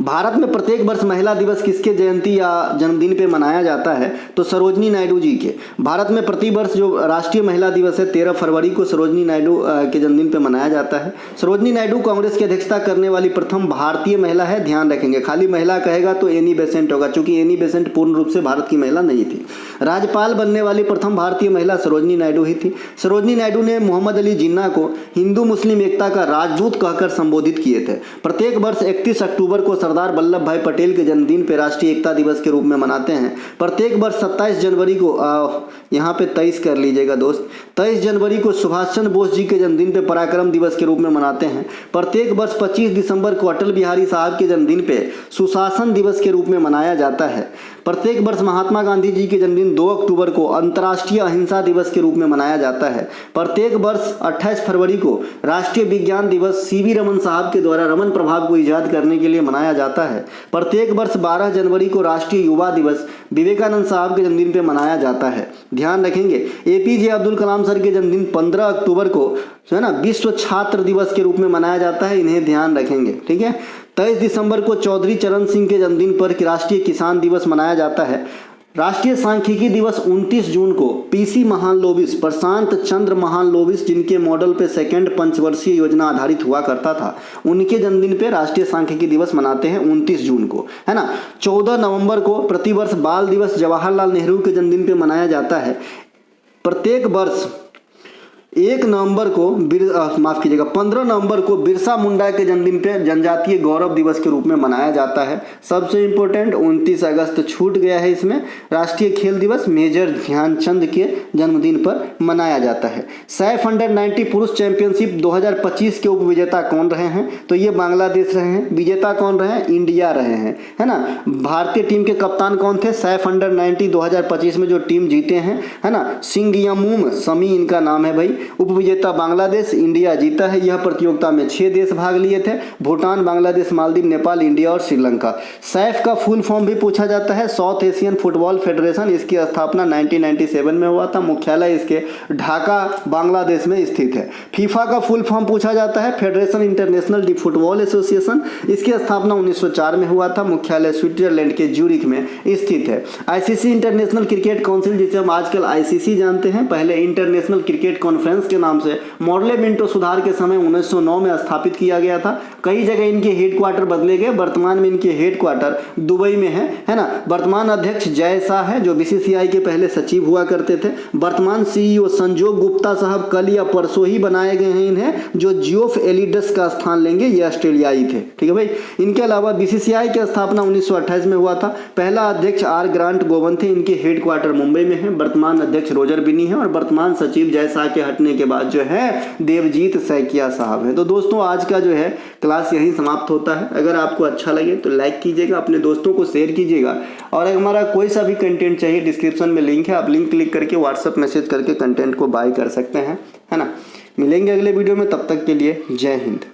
भारत में प्रत्येक वर्ष महिला दिवस किसके जयंती या जन्मदिन पे मनाया जाता है, तो सरोजनी नायडू जी के। भारत में प्रति वर्ष जो राष्ट्रीय महिला दिवस है 13 फरवरी को सरोजनी नायडू के जन्मदिन पे मनाया जाता है। सरोजनी नायडू कांग्रेस की अध्यक्षता करने वाली प्रथम भारतीय महिला है। ध्यान रखेंगे, खाली महिला कहेगा तो एनी बेसेंट होगा, क्योंकि एनी बेसेंट पूर्ण रूप से भारत की महिला नहीं थी। राज्यपाल बनने वाली प्रथम भारतीय महिला सरोजनी नायडू ही थी। सरोजनी नायडू ने मोहम्मद अली जिन्ना को हिंदू मुस्लिम एकता का राजदूत कहकर संबोधित किए थे। प्रत्येक वर्ष 31 अक्टूबर को सरदार वल्लभ भाई पटेल के जन्मदिन पर राष्ट्रीय एकता दिवस के रूप में मनाते हैं। प्रत्येक वर्ष 27 जनवरी को यहाँ पे 23 कर लीजिएगा दोस्त, 23 जनवरी को सुभाष चंद्र बोस जी के जन्मदिन पे पराक्रम दिवस के रूप में मनाते हैं। प्रत्येक वर्ष 25 दिसंबर को अटल बिहारी साहब के जन्मदिन पे सुशासन दिवस के रूप में मनाया जाता है। प्रत्येक वर्ष महात्मा गांधी जी के जन्मदिन 2 अक्टूबर को अंतर्राष्ट्रीय अहिंसा दिवस के रूप में मनाया जाता है। प्रत्येक वर्ष 28 फरवरी को राष्ट्रीय विज्ञान दिवस सीवी रमन साहब के द्वारा रमन प्रभाव को ईजाद करने के लिए मनाया जाता है। प्रत्येक वर्ष 12 जनवरी को राष्ट्रीय युवा दिवस विवेकानंद साहब के जन्मदिन पर मनाया जाता है। ध्यान रखेंगे, एपीजे अब्दुल कलाम सर के जन्मदिन 15 अक्टूबर को है ना विश्व छात्र दिवस के रूप में मनाया जाता है। इन्हें ध्यान रखेंगे, ठीक है। 23 दिसंबर को चौधरी चरण सिंह के जन्मदिन पर राष्ट्रीय किसान दिवस मनाया जाता है। राष्ट्रीय सांख्यिकी दिवस 29 जून को पीसी महालनोबिस, प्रशांत चंद्र महालनोबिस, जिनके मॉडल पे सेकंड पंचवर्षीय योजना आधारित हुआ करता था, उनके जन्मदिन पे राष्ट्रीय सांख्यिकी दिवस मनाते हैं 29 जून को, है ना। 14 नवंबर को प्रतिवर्ष बाल दिवस जवाहरलाल नेहरू के जन्मदिन पे मनाया जाता है। प्रत्येक वर्ष 1 नवंबर को 15 नवंबर को बिरसा मुंडा के जन्मदिन पे जनजातीय गौरव दिवस के रूप में मनाया जाता है। सबसे इम्पोर्टेंट 29 अगस्त छूट गया है, इसमें राष्ट्रीय खेल दिवस मेजर ध्यानचंद के जन्मदिन पर मनाया जाता है। सैफ अंडर-90 पुरुष चैंपियनशिप 2025 के उपविजेता कौन रहे हैं, तो ये बांग्लादेश रहे हैं। विजेता कौन रहे हैं, इंडिया रहे हैं, है ना। भारतीय टीम के कप्तान कौन थे, सैफ अंडर-90 2025 में जो टीम जीते हैं, है ना, सिंगयमुम समी इनका नाम है भाई। उपविजेता बांग्लादेश, इंडिया जीता है। यह प्रतियोगिता में 6 देश भाग लिए थे, भूटान, बांग्लादेश, मालदीव, नेपाल, इंडिया और श्रीलंका। सैफ का फुल फॉर्म भी पूछा जाता है, साउथ एशियन फुटबॉल फेडरेशन। इसकी स्थापना 1997 में हुआ था। मुख्यालय इसके ढाका बांग्लादेश में स्थित है। फीफा का फुल फॉर्म पूछा जाता है, federation international D football association. इसकी स्थापना 1904 में हुआ था। मुख्यालय स्विट्जरलैंड के ज्यूरिख में स्थित है। आईसीसी इंटरनेशनल क्रिकेट काउंसिल, जिसे हम आजकल आईसीसी जानते हैं, पहले इंटरनेशनल क्रिकेट कॉन्फ्रेंस डिफेंस के नाम से मॉडले मिंटो सुधार के समय 1909 में स्थापित किया गया था। कई जगह इनके हेडक्वार्टर बदले गए। वर्तमान में इनके हेडक्वार्टर दुबई में है ना। वर्तमान अध्यक्ष जय शाह है जो बीसीसीआई के पहले सचिव हुआ करते थे। वर्तमान सीईओ संजोग गुप्ता साहब कल या परसों ही बनाए गए हैं इन्हें, जो जियोफ एलिडस का स्थान लेंगे। ये ऑस्ट्रेलियाई थे, ठीक है भाई। इनके अलावा बीसीसीआई की स्थापना 1928 में हुआ था। पहला अध्यक्ष आर ग्रांट गोवन थे। इनके हेडक्वार्टर मुंबई में है। वर्तमान अध्यक्ष रोजर बिनी है और वर्तमान सचिव जय शाह के हटने के बाद जो है देवजीत सैकिया साहब है। तो दोस्तों आज का जो है क्लास यहीं समाप्त होता है। अगर आपको अच्छा लगे तो लाइक कीजिएगा, अपने दोस्तों को शेयर कीजिएगा और अगर हमारा कोई सा भी कंटेंट चाहिए डिस्क्रिप्शन में लिंक है, आप लिंक क्लिक करके व्हाट्सएप मैसेज करके कंटेंट को बाय कर सकते हैं, है ना। मिलेंगे अगले वीडियो में, तब तक के लिए जय हिंद।